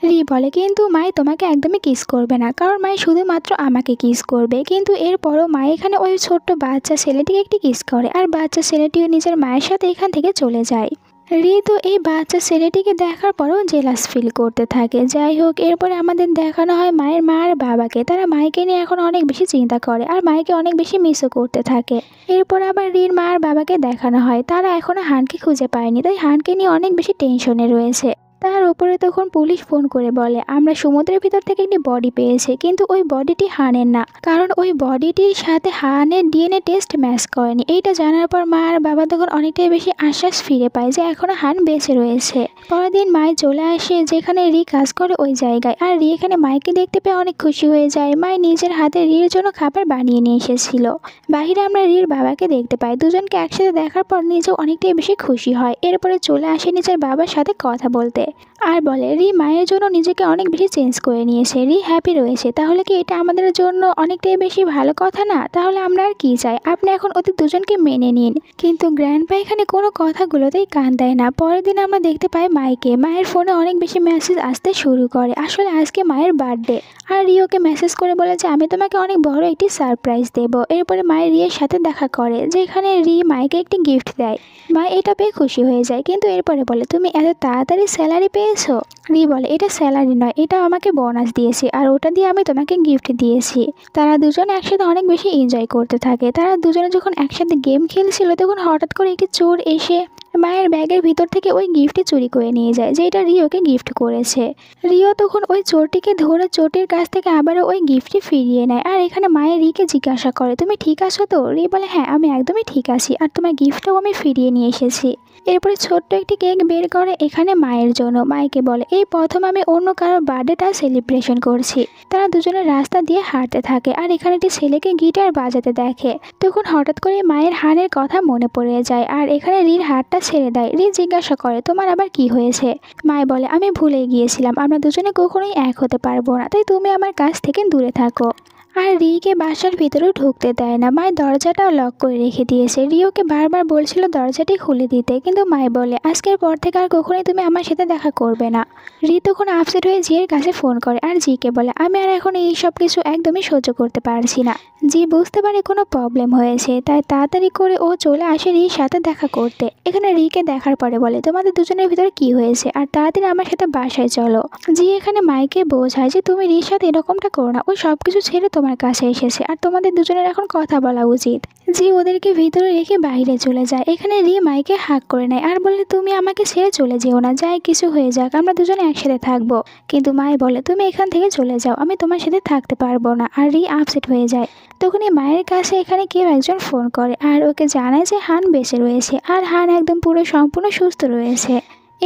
রি বলে কিন্তু মাই তোমাকে একদমই কিস করবে না, কারণ মাই শুধুমাত্র আমাকে কিস করবে। কিন্তু এরপরও মাই এখানে ওই ছোট্ট বাচ্চা ছেলেটিকে একটি কিস করে আর বাচ্চা ছেলেটিও নিজের মায়ের সাথে এখান থেকে চলে যায়। রি তো এই বাচ্চা ছেলেটিকে দেখার পরেও জেলাস ফিল করতে থাকে। যাই হোক, এরপরে আমাদের দেখানো হয় মায়ের মা আর বাবাকে। তারা মাইকে নিয়ে এখন অনেক বেশি চিন্তা করে আর মাইকে অনেক বেশি মিসও করতে থাকে। এরপর আবার রির মা আর বাবাকে দেখানো হয় তারা এখনও হানকে খুঁজে পায়নি, তাই হানকে নিয়ে অনেক বেশি টেনশনে রয়েছে। তার উপরে তখন পুলিশ ফোন করে বলে আমরা সমুদ্রের ভিতর থেকে একটি বডি পেয়েছি, কিন্তু ওই বডিটি হানের না, কারণ ওই বডিটির সাথে হানের ডিএনএ টেস্ট ম্যাচ করেনি। এইটা জানার পর মা আর বাবা তখন অনেকটাই বেশি আশ্বাস ফিরে পায় যে এখনো হান বেঁচে রয়েছে। পরের দিন মাই চলে আসে যেখানে রি কাজ করে ওই জায়গায়। আর রি এখানে মাইকে দেখতে পেয়ে অনেক খুশি হয়ে যায়। মাই নিজের হাতে রির জন্য খাবার বানিয়ে নিয়ে এসেছিল। বাহিরে আমরা রির বাবাকে দেখতে পাই। দুজনকে একসাথে দেখার পর নিজেও অনেকটাই বেশি খুশি হয়। এরপরে চলে আসে নিজের বাবার সাথে কথা বলতে আর বলে রি মায়ের জন্য নিজেকে অনেক বেশি চেঞ্জ করে নিয়েছে, রি হ্যাপি রয়েছে। তাহলে কি এটা আমাদের জন্য অনেকটাই বেশি ভালো কথা না? তাহলে আমরা আর কি চাই, আপনি এখন ওদের দুজনকে মেনে নিন। কিন্তু গ্র্যান্ডপা এখানে কোনো কথাগুলোতেই কান দেয় না। পরের দিন আমরা দেখতে পাই মাইকে মায়ের ফোনে অনেক বেশি মেসেজ আসতে শুরু করে। আসলে আজকে মায়ের বার্থডে আর রিওকে মেসেজ করে বলে যে আমি তোমাকে অনেক বড় একটি সারপ্রাইজ দেব। এরপরে মায়ের রিয়ের সাথে দেখা করে, যেখানে রি মাইকে একটি গিফট দেয়। মা এটা পেয়ে খুশি হয়ে যায়, কিন্তু এরপরে বলে তুমি এত তাড়াতাড়ি স্যালারি পেয়েছো? রি বলে এটা স্যালারি নয়, এটা আমাকে বোনাস দিয়েছে আর ওটা দিয়ে আমি তোমাকে গিফট দিয়েছি। তারা দুজন একসাথে অনেক বেশি এনজয় করতে থাকে। তারা দুজনে যখন একসাথে গেম খেলছিল তখন হঠাৎ করে একটি চোর এসে মায়ের ব্যাগের ভিতর থেকে ওই গিফটটি চুরি করে নিয়ে যায়, যেটা রিওকে গিফট করেছে। রিও তখন ওই চোরটিকে ধরে চোরটির কাছ থেকে আবারও ওই গিফটটি ফিরিয়ে নেয়। আর এখানে মায়ের রিকে জিজ্ঞাসা করে তুমি ঠিক আছো তো? রি বলে হ্যাঁ আমি একদমই ঠিক আছি, আর তোমার গিফটটাও আমি ফিরিয়ে নিয়ে এসেছি। এরপরে ছোট্ট একটি কেক বের করে এখানে মায়ের জন্য। মাইকে বলে এই প্রথম আমি অন্য কারোর বার্থডেটা সেলিব্রেশন করছি। তারা দুজনে রাস্তা দিয়ে হাঁটতে থাকে আর এখানে একটি ছেলেকে গিটার বাজাতে দেখে। তখন হঠাৎ করে মায়ের হাড়ের কথা মনে পড়ে যায় আর এখানে রির হাড়টা ছেড়ে দেয়। রি জিজ্ঞাসা করে তোমার আবার কি হয়েছে? মাই বলে আমি ভুলে গিয়েছিলাম, আমরা দুজনে কখনোই এক হতে পারবো না, তাই তুমি আমার কাছ থেকে দূরে থাকো। আর রিকে বাসার ভিতরেও ঢুকতে দেয় না। মায়ের দরজাটাও লক করে রেখে দিয়েছে। রিওকে বারবার বলছিল দরজাটি খুলে দিতে, কিন্তু মায় বলে আজকের পর থেকে আর কখনোই তুমি আমার সাথে দেখা করবে না। রি তখন আপসেট হয়ে জিয়ের কাছে ফোন করে আর জিকে বলে আমি আর এখন এই সব কিছু একদমই সহ্য করতে পারছি না। জি বুঝতে পারে কোনো প্রবলেম হয়েছে, তাই তাড়াতাড়ি করে ও চলে আসে রির সাথে দেখা করতে। এখানে রিকে দেখার পরে বলে তোমাদের দুজনের ভিতরে কি হয়েছে, আর তাড়াতাড়ি আমার সাথে বাসায় চলো। জি এখানে মাইকে বোঝায় যে তুমি রির সাথে এরকমটা করো না, ও সব কিছু ছেড়ে তোমার কাছে এসেছে আর তোমাদের দুজনের এখন কথা বলা উচিত। জি ওদেরকে ভিতরে রেখে বাইরে চলে যায়। এখানে রি মাইকে হাক করে নেয় আর বলে তুমি আমাকে ছেড়ে চলে যেও না, যাই কিছু হয়ে যাক আমরা দুজনে একসাথে থাকবো। কিন্তু মাই বলে তুমি এখান থেকে চলে যাও, আমি তোমার সাথে থাকতে পারবো না। আর রি আপসেট হয়ে যায়। তখনই মায়ের কাছে এখানে কেউ একজন ফোন করে আর ওকে জানায় যে হান বেঁচে রয়েছে আর হান একদম পুরো সম্পূর্ণ সুস্থ রয়েছে।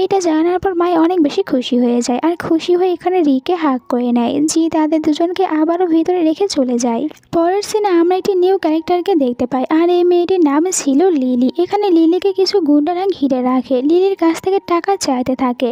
এটা জানার পর মাই অনেক বেশি খুশি হয়ে যায় আর খুশি হয়ে এখানে রিকে হাক করে নেয়। জি তাদের দুজনকে আবারও ভিতরে রেখে চলে যায়। পরের সিনে আমরা একটি নিউ ক্যারেক্টারকে দেখতে পাই আর এই মেয়েটির নাম ছিল লিলি। এখানে লিলিকে কিছু গুন্ডারা ঘিরে রাখে, লিলির কাছ থেকে টাকা চাইতে থাকে।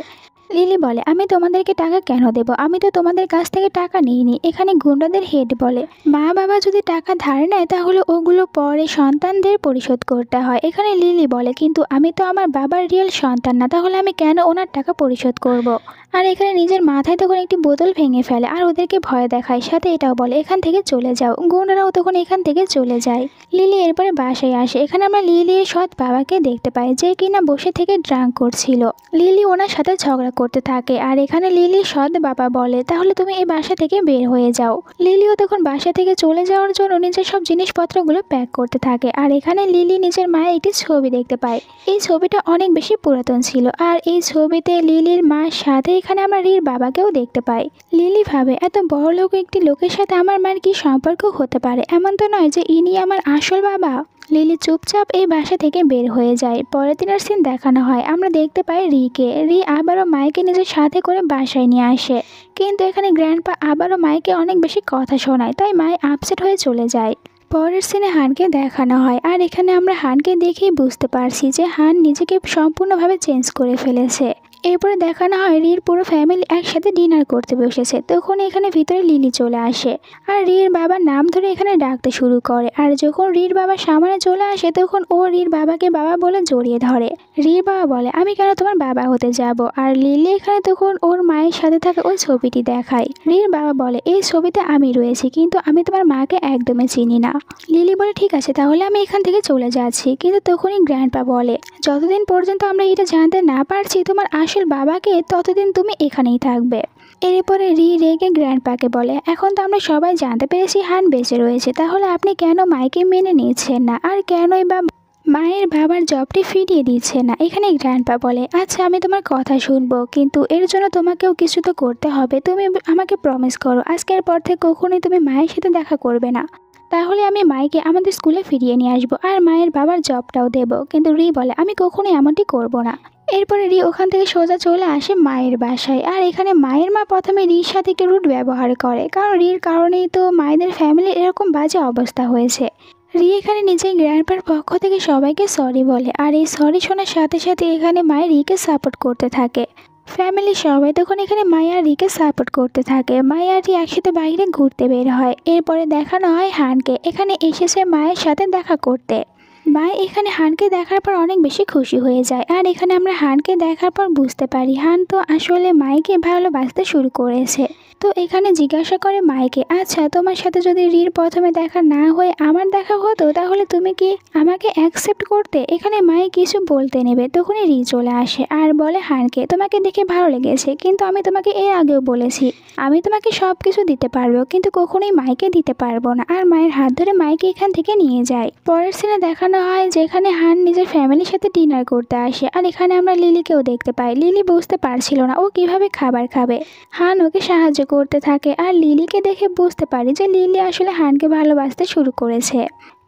লিলি বলে আমি তোমাদেরকে টাকা কেন দেব, আমি তো তোমাদের কাছ থেকে টাকা নিইনি। এখানে গুন্ডাদের হেড বলে মা বাবা যদি টাকা ধার নেয় তাহলে ওগুলো পরে সন্তানদের পরিশোধ করতে হয়। এখানে লিলি বলে কিন্তু আমি তো আমার বাবার রিয়েল সন্তান না, তাহলে আমি কেন ওনার টাকা পরিশোধ করব। আর এখানে নিজের মাথায় তখন একটি বোতল ভেঙে ফেলে আর ওদেরকে ভয় দেখায়, সাথে এটাও বলে এখান থেকে চলে যাও। গুন্ডারাও তখন এখান থেকে চলে যায়। লিলি এরপরে বাসায় আসে। এখানে আমরা লিলির সৎ বাবাকে দেখতে পাই যে কিনা বসে থেকে ড্রাঙ্ক করছিল। লিলি ওনার সাথে ঝগড়া করতে থাকে। আর এখানে লিলির সৎ বাবা বলে, তাহলে তুমি এই বাসা থেকে বের হয়ে যাও। লিলিও তখন বাসা থেকে চলে যাওয়ার জন্য নিজের সব জিনিসপত্রগুলো প্যাক করতে থাকে। আর এখানে লিলি নিজের মায়ের একটি ছবি দেখতে পায়। এই ছবিটা অনেক বেশি পুরাতন ছিল। আর এই ছবিতে লিলির মার সাথে এখানে আমরা রির বাবাকেও দেখতে পাই। লিলি ভাবে, এত বড় লোক একটি লোকের সাথে আমার মায়ের কি সম্পর্ক হতে পারে? এমন তো নয় যে ইনি আমার আসল বাবা। লিলি চুপচাপ এই বাসা থেকে বের হয়ে যায়। পরের দিনের সিন দেখানো হয়, আমরা দেখতে পাই রিকে। রি আবারও মাইকে নিজের সাথে করে বাসায় নিয়ে আসে, কিন্তু এখানে গ্র্যান্ডপা আবারও মাইকে অনেক বেশি কথা শোনায়, তাই মাই আপসেট হয়ে চলে যায়। পরের সিনে হানকে দেখানো হয়। আর এখানে আমরা হানকে দেখেই বুঝতে পারছি যে হান নিজেকে সম্পূর্ণভাবে চেঞ্জ করে ফেলেছে। এরপরে দেখানো হয় রির পুরো ফ্যামিলি একসাথে ডিনার করতে বসেছে। তখন এখানে ভিতরে লিলি চলে আসে আর রির বাবার নাম ধরে এখানে ডাকতে শুরু করে। আর যখন রির বাবা সামনে চলে আসে তখন ও রির বাবাকে বাবা বলে জড়িয়ে ধরে। রির বাবা বলে, আমি কেন তোমার বাবা হতে যাব? আর লিলি এখানে তখন ওর মায়ের সাথে থাকা ওই ছবিটি দেখায়। রির বাবা বলে, এই ছবিতে আমি রয়েছি, কিন্তু আমি তোমার মাকে একদমই চিনি না। লিলি বলে, ঠিক আছে, তাহলে আমি এখান থেকে চলে যাচ্ছি। কিন্তু তখনই গ্র্যান্ডপা বলে, যতদিন পর্যন্ত আমরা এটা জানতে না পারছি তোমার আসল বাবাকে, ততদিন তুমি এখানেই থাকবে। এরপরে রি রেগে গ্র্যান্ডপাকে বলে, এখন তো আমরা সবাই জানতে পেরেছি হান বেঁচে রয়েছে, তাহলে আপনি কেন মাইকে মেনে নিচ্ছেন না? আর কেনই বা মায়ের বাবার জবটি ফিরিয়ে দিচ্ছে না? এখানে গ্র্যান্ডপা বলে, আচ্ছা আমি তোমার কথা শুনবো, কিন্তু এর জন্য তোমাকেও কিছু তো করতে হবে। তুমি আমাকে প্রমিস করো আজকের পর থেকে কখনোই তুমি মায়ের সাথে দেখা করবে না, তাহলে আমি মাইকে আমাদের স্কুলে ফিরিয়ে নিয়ে আসবো আর মায়ের বাবার জবটাও দেবো। কিন্তু রি বলে, আমি কখনোই এমনটি করব না। এরপরে রি ওখান থেকে সোজা চলে আসে মায়ের বাসায়। আর এখানে মায়ের মা প্রথমে রির সাথে একটু রুড ব্যবহার করে, কারণ রির কারণেই তো মায়েদের ফ্যামিলির এরকম বাজে অবস্থা হয়েছে। রি এখানে নিজের গ্র্যান্ডপার পক্ষ থেকে সবাইকে সরি বলে। আর এই সরি শোনার সাথে সাথে এখানে মায়ের রিকে সাপোর্ট করতে থাকে। ফ্যামিলি সবাই তখন এখানে মায়া আর রিকে সাপোর্ট করতে থাকে। মায়া আর রি একসাথে বাইরে ঘুরতে বের হয়। এরপরে দেখানো হয় হানকে এখানে এসেছে মায়ের সাথে দেখা করতে। মা এখানে হানকে দেখার পর অনেক বেশি খুশি হয়ে যায়। আর এখানে আমরা হানকে দেখার পর বুঝতে পারি হান তো আসলে মাইকে ভালোবাসতে শুরু করেছে। তো এখানে জিজ্ঞাসা করে মাইকে, আচ্ছা তোমার সাথে যদি রির প্রথমে দেখা না হয়ে আমার দেখা হতো, তাহলে তুমি কি আমাকে অ্যাকসেপ্ট করতে? এখানে মাই কিছু বলতে নেবে তখনই রি চলে আসে আর বলে হানকে, তোমাকে দেখে ভালো লেগেছে, কিন্তু আমি তোমাকে এর আগেও বলেছি আমি তোমাকে সব কিছু দিতে পারবো, কিন্তু কখনোই মাইকে দিতে পারবো না। আর মায়ের হাত ধরে মাইকে এখান থেকে নিয়ে যায়। পরের সিনে দেখানো হয় যেখানে হান নিজের ফ্যামিলির সাথে ডিনার করতে আসে। আর এখানে আমরা লিলিকেও দেখতে পাই। লিলি বুঝতে পারছিল না ও কিভাবে খাবার খাবে। হান ওকে সাহায্য করতে থাকে। আর লিলিকে দেখে বুঝতে পারি যে লিলি আসলে হানকে ভালোবাসতে শুরু করেছে।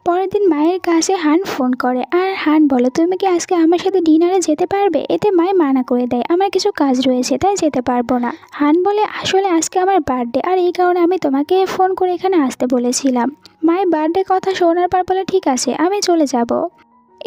পরের দিন মায়ের কাছে হান ফোন করে আর হান বলে, তুমি কি আজকে আমার সাথে ডিনারে যেতে পারবে? এতে মায় মানা করে দেয়, আমার কিছু কাজ রয়েছে তাই যেতে পারবো না। হান বলে, আসলে আজকে আমার বার্থডে, আর এই কারণে আমি তোমাকে ফোন করে এখানে আসতে বলেছিলাম। মায়ের বার্থডে কথা শোনার পর বলে, ঠিক আছে আমি চলে যাব।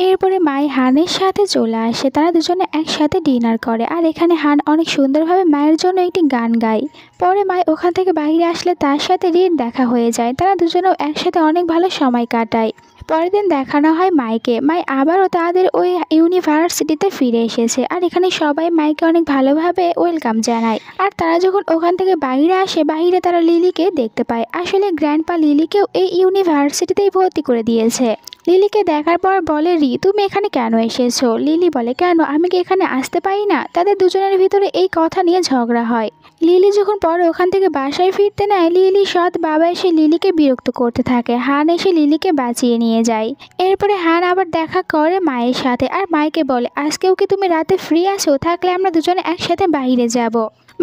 এরপরে মাই হানের সাথে চলে আসে। তারা দুজনে একসাথে ডিনার করে। আর এখানে হান অনেক সুন্দরভাবে মায়ের জন্য একটি গান গায়। পরে মাই ওখান থেকে বাইরে আসলে তার সাথে রির দেখা হয়ে যায়। তারা দুজনেও একসাথে অনেক ভালো সময় কাটায়। পরের দিন দেখানো হয় মাইকে। মাই আবারও তাদের ওই ইউনিভার্সিটিতে ফিরে এসেছে। আর এখানে সবাই মাইকে অনেক ভালোভাবে ওয়েলকাম জানায়। আর তারা যখন ওখান থেকে বাইরে আসে, বাইরে তারা লিলিকে দেখতে পায়। আসলে গ্র্যান্ডপা লিলিকেও এই ইউনিভার্সিটিতেই ভর্তি করে দিয়েছে। লিলিকে দেখার পর বলে, রি তুমি এখানে কেন এসেছো? লিলি বলে, কেন আমি কি এখানে আসতে পারি না? তাদের দুজনের ভিতরে এই কথা নিয়ে ঝগড়া হয়। লিলি যখন পরে ওখান থেকে বাসায় ফিরতে নেয়, লিলি সৎ বাবা এসে লিলিকে বিরক্ত করতে থাকে। হান এসে লিলিকে বাঁচিয়ে নিয়ে যায়। এরপরে হান আবার দেখা করে মায়ের সাথে আর মাইকে বলে, আজকেও কি তুমি রাতে ফ্রি আছো? থাকলে আমরা দুজনে একসাথে বাইরে যাব।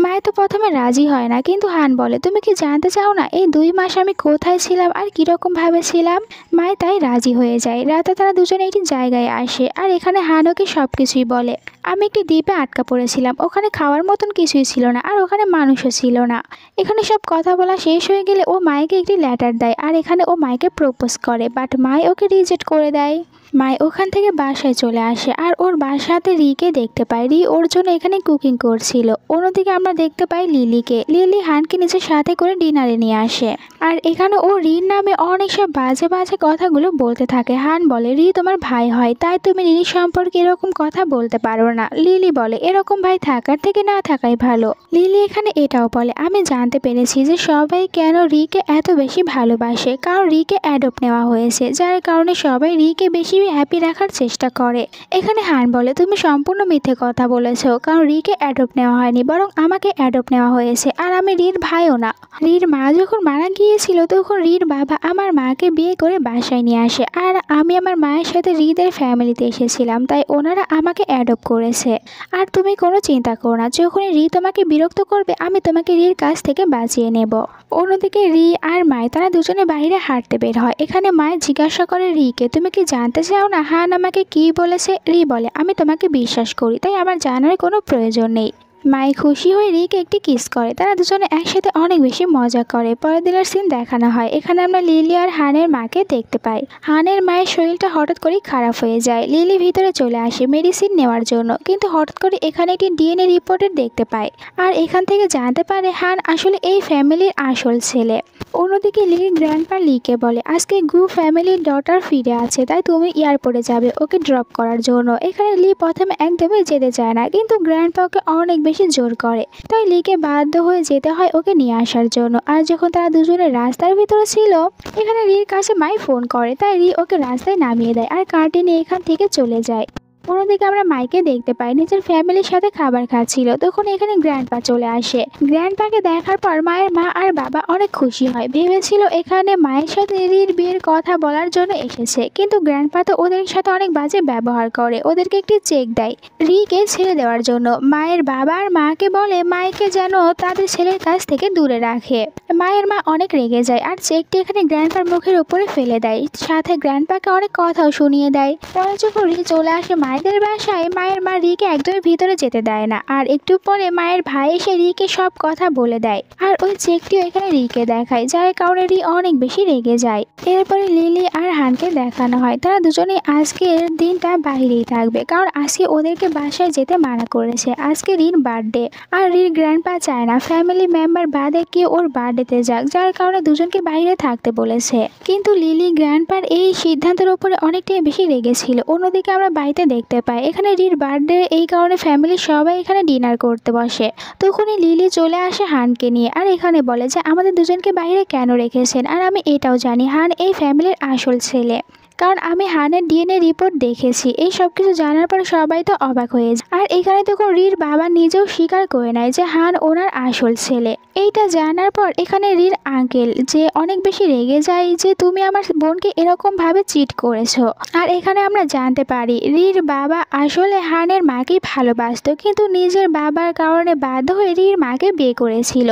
মায়ে তো প্রথমে রাজি হয় না, কিন্তু হান বলে, তুমি কি জানতে চাও না এই 2 মাস আমি কোথায় ছিলাম আর কীরকম ভাবে ছিলাম? মায়ে তাই রাজি হয়ে যায়। রাতে তারা দুজনে একটি জায়গায় আসে। আর এখানে হান ওকে সব কিছুই বলে। আমি একটি দ্বীপে আটকা পড়েছিলাম, ওখানে খাওয়ার মতন কিছুই ছিল না, আর ওখানে মানুষও ছিল না। এখানে সব কথা বলা শেষ হয়ে গেলে ও মাইকে একটি লেটার দেয়। আর এখানে ও মাইকে প্রপোজ করে, বাট মাই ওকে রিজেক্ট করে দেয়। মাই ওখান থেকে বাসায় চলে আসে আর ওর বাসাতে রিকে দেখতে পায়। রি ওর জন্য এখানে কুকিং করছিল। অন্যদিকে আমরা দেখতে পাই লিলিকে। লিলি হানকে নিজের সাথে করে ডিনারে নিয়ে আসে। আর এখানে ও রির নামে অনেক সব বাজে বাজে কথাগুলো বলতে থাকে। হান বলে, রি তোমার ভাই হয়, তাই তুমি রির সম্পর্কে এরকম কথা বলতে পারো না। লিলি বলে এরকম ভাই থাকার থেকে না থাকাই ভালো। লিলি এখানে এটাও বলে আমি জানতে পেরেছি যে সবাই কেন রিকে এত বেশি ভালোবাসে, কারণ রিকে অ্যাডপ্ট নেওয়া হয়েছে, যার কারণে সবাই রিকে বেশি হ্যাপি রাখার চেষ্টা করে। এখানে হান বলে তুমি সম্পূর্ণ মিথ্যে কথা বলেছো, কারণ রিকে অ্যাডপ্ট নেওয়া হয়নি, বরং আমাকে অ্যাডপ্ট নেওয়া হয়েছে, আর আমি রির ভাইও না। রির মা যখন মারা গিয়েছিল তখন রির বাবা আমার মাকে বিয়ে করে বাসায় নিয়ে আসে, আর আমি আমার মায়ের সাথে রিদের ফ্যামিলিতে এসেছিলাম, তাই ওনারা আমাকে অ্যাডপ্ট করেছে। আর তুমি কোনো চিন্তা করো না, যখনই রি তোমাকে বিরক্ত করবে আমি তোমাকে রির কাছ থেকে বাঁচিয়ে নেব। অন্যদিকে রি আর মায় তারা দুজনে বাইরে হাঁটতে বের হয়। এখানে মায় জিজ্ঞাসা করে রিকে তুমি কি জানতে চাও না হান আমাকে কি বলেছে? রি বলে আমি তোমাকে বিশ্বাস করি, তাই আমার জানার কোনো প্রয়োজন নেই। মাই খুশি হয়ে রিকে একটি কিস করে, তারা দুজনে একসাথে অনেক বেশি মজা করে। পরের দিনের সিন দেখানো হয়। এখানে আমরা লিলি আর হানের মাকে দেখতে পাই। হানের মায়ের শরীরটা হঠাৎ করেই খারাপ হয়ে যায়। লিলি ভিতরে চলে আসে মেডিসিন নেওয়ার জন্য, কিন্তু হঠাৎ করে এখানে একটি ডিএনএ রিপোর্টের দেখতে পায়, আর এখান থেকে জানতে পারে হান আসলে এই ফ্যামিলির আসল ছেলে। অন্যদিকে লির গ্র্যান্ডপা লিকে বলে আজকে গু ফ্যামিলির ডটার ফিরে আছে, তাই তুমি এয়ারপোর্টে যাবে ওকে ড্রপ করার জন্য। এখানে লি প্রথমে একদমই যেতে চায় না, কিন্তু গ্র্যান্ডপা ওকে অনেক বেশি জোর করে, তাই লিকে বাধ্য হয়ে যেতে হয় ওকে নিয়ে আসার জন্য। আর যখন তারা দুজনে রাস্তার ভিতরে ছিল এখানে রির কাছে মাই ফোন করে, তাই রি ওকে রাস্তায় নামিয়ে দেয় আর কারটি নিয়ে এখান থেকে চলে যায়। অন্যদিকে আমরা মাইকে দেখতে পাই নিজের ফ্যামিলির সাথে খাবার খাচ্ছিল, তখন এখানে গ্র্যান্ডপা চলে আসে। গ্র্যান্ডপাকে দেখার পর মায়ের মা আর বাবা অনেক খুশি হয়, ভেবেছিল এখানে মায়ের সাথে রির বিয়ের কথা বলার জন্য এসেছে, কিন্তু গ্র্যান্ডপা তো ওদের সাথে অনেক বাজে ব্যবহার করে, ওদেরকে একটি চেক দেয় রিকে ছেড়ে দেওয়ার জন্য। মায়ের বাবা আর মাকে বলে মাইকে যেন তাদের ছেলের কাছ থেকে দূরে রাখে। মায়ের মা অনেক রেগে যায় আর চেকটি এখানে গ্র্যান্ডপার মুখের উপরে ফেলে দেয়, সাথে গ্র্যান্ডপাকে অনেক কথাও শুনিয়ে দেয়। পরে যখন রি চলে আসে মায়েদের বাসায়, মায়ের মা রিকে একদমই ভিতরে যেতে দেয় না, আর একটু পরে মায়ের ভাই এসে রিকে সব কথা বলে দেয়, আর ওই চেকটিও এখানে রিকে দেখায়, যার কারণে রি অনেক বেশি রেগে যায়। এরপরে লিলি আর হানকে দেখানো হয় তারা দুজনেই আজকের দিনটা বাইরেই থাকবে, কারণ আজকে ওদেরকে বাসায় যেতে মানা করেছে, আজকে রির বার্থডে, আর রির গ্র্যান্ডপা চায় না ফ্যামিলি মেম্বার বাদে কেউ ওর বার্থডেতে যাক, যার কারণে দুজনকে বাইরে থাকতে বলেছে। কিন্তু লিলি গ্র্যান্ডপার এই সিদ্ধান্তের উপরে অনেকটাই বেশি রেগেছিল। অন্যদিকে আমরা বাড়িতে দেখতে পাই এখানে রির বার্থডে, এই কারণে ফ্যামিলির সবাই এখানে ডিনার করতে বসে। তখনই লিলি চলে আসে হানকে নিয়ে, আর এখানে বলে যে আমাদের দুজনকে বাইরে কেন রেখেছেন, আর আমি এটাও জানি হান এই ফ্যামিলির আসল ছেলে, কারণ আমি হানের ডিএনএ রিপোর্ট দেখেছি। এই সব কিছু জানার পর সবাই তো অবাক হয়ে যায়, আর এখানে তখন রির বাবা নিজেও স্বীকার করে নেয় যে হান ওনার আসল ছেলে। এইটা জানার পর এখানে রির আঙ্কেল যে অনেক বেশি রেগে যায় যে তুমি আমার বোনকে এরকম ভাবে চিট করেছো। আর এখানে আমরা জানতে পারি রির বাবা আসলে হানের মাকেই ভালোবাসতো, কিন্তু নিজের বাবার কারণে বাধ্য হয়ে রির মাকে বিয়ে করেছিল।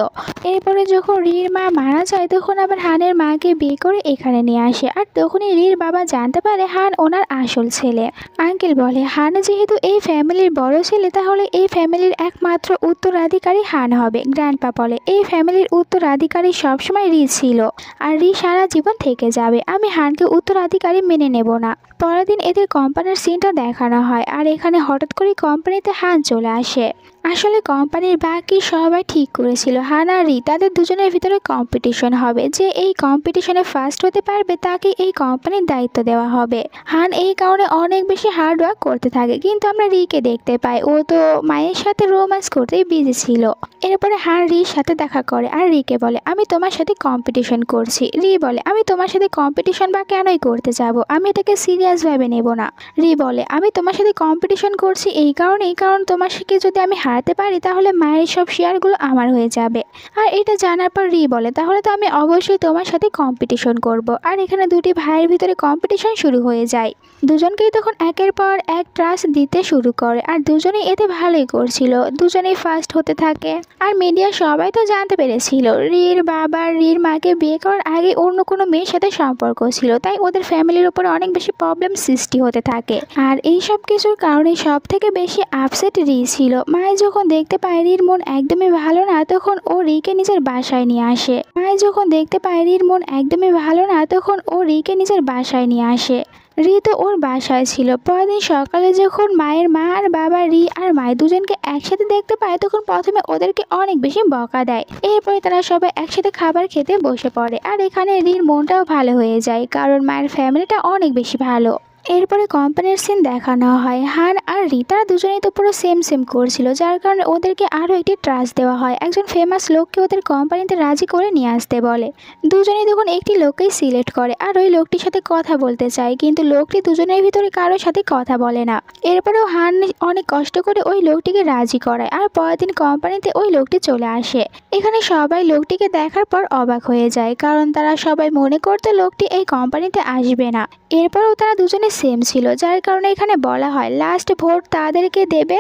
এরপরে যখন রির মা মারা যায় তখন আবার হানের মাকে বিয়ে করে এখানে নিয়ে আসে, আর তখনই রির বাবা জানতে পারে হান ওনার আসল ছেলে। আঙ্কেল বলে হান যেহেতু এই ফ্যামিলির বড় ছেলে, তাহলে এই ফ্যামিলির একমাত্র উত্তরাধিকারী হান হবে। গ্র্যান্ডপা বলে এই ফ্যামিলির উত্তরাধিকারী সবসময় রি ছিল, আর রি সারা জীবন থেকে যাবে, আমি হানকে উত্তরাধিকারী মেনে নেব না। পরের দিন এদের কোম্পানির সিনটা দেখানো হয়, আর এখানে হঠাৎ করে কোম্পানিতে হান চলে আসে। আসলে কোম্পানির বাকি সবাই ঠিক করেছিল হান আর রি তাদের দুজনের ভিতরে কম্পিটিশন হবে, যে এই কম্পিটিশনে ফার্স্ট হতে পারবে তাকে এই কোম্পানির দায়িত্ব দেওয়া হবে। হান এই কারণে অনেক বেশি হার্ড ওয়ার্ক করতে থাকে, কিন্তু আমরা রিকে দেখতে পাই ও তো মায়ের সাথে রোম্যান্স করতেই বিজি ছিল। এরপরে হান রির সাথে দেখা করে আর রিকে বলে আমি তোমার সাথে কম্পিটিশন করছি। রি বলে আমি তোমার সাথে কম্পিটিশন বা কেনই করতে যাব, আমি এটাকে সিরিয়াস ভাবে নেব না। রি বলে আমি তোমার সাথে কম্পিটিশন করছি এই কারণেই, কারণ তোমার সাথে যদি আমি হারাতে পারি তাহলে মায়ের সব শেয়ারগুলো আমার হয়ে যাবে। আর এটা জানার পর রি বলে তাহলে তো আমি অবশ্যই তোমার সাথে কম্পিটিশন করব। আর এখানে দুটি ভাইয়ের ভিতরে কম্পিটিশন শুরু হয়ে যায়। দুজনকেই তখন একের পর এক ট্রাস্ট দিতে শুরু করে, আর দুজনেই এতে ভালোই করছিল, দুজনেই ফার্স্ট হতে থাকে। আর মিডিয়া সবাই তো জানতে পেরেছিল রির বাবা রির মাকে বিয়ে করার আগে অন্য কোনো মেয়ের সাথে সম্পর্ক ছিল, তাই ওদের ফ্যামিলির উপরে অনেক বেশি প্রবলেম সৃষ্টি হতে থাকে। আর এই সব কিছুর কারণে সব থেকে বেশি আপসেট রি ছিল। মায় যখন দেখতে পায় রির মন একদমই ভালো না, তখন ও রিকে নিজের বাসায় নিয়ে আসে। মায় যখন দেখতে পায় রির মন একদমই ভালো না, তখন ও রিকে নিজের বাসায় নিয়ে আসে। রি তো ওর বাসায় ছিল। পরের দিন সকালে যখন মায়ের মা আর বাবা রি আর মায়ের দুজনকে একসাথে দেখতে পায় তখন প্রথমে ওদেরকে অনেক বেশি বকা দেয়। এরপরে তারা সবাই একসাথে খাবার খেতে বসে পড়ে, আর এখানে রির মনটাও ভালো হয়ে যায়, কারণ মায়ের ফ্যামিলিটা অনেক বেশি ভালো। এরপরে কোম্পানির সিন দেখানো হয়। হান আর রি তারা দুজনেই তো পুরো সেম সেম করছিল, যার কারণে ওদেরকে আরও একটি ট্রাস্ট দেওয়া হয়। একজন ফেমাস লোককে ওদের কোম্পানিতে রাজি করে নিয়ে আসতে বলে। দুজনেই তখন একটি লোককেই সিলেক্ট করে আর ওই লোকটির সাথে কথা বলতে চায়, কিন্তু লোকটি দুজনের ভিতরে কারোর সাথে কথা বলে না। এরপরেও হান অনেক কষ্ট করে ওই লোকটিকে রাজি করায় আর পরের দিন কোম্পানিতে ওই লোকটি চলে আসে। এখানে সবাই লোকটিকে দেখার পর অবাক হয়ে যায়, কারণ তারা সবাই মনে করতো লোকটি এই কোম্পানিতে আসবে না। এরপরও তারা দুজনে সেম ছিল, যার কারণে এখানে বলা হয় লাস্ট ভোট তাদেরকে দেবে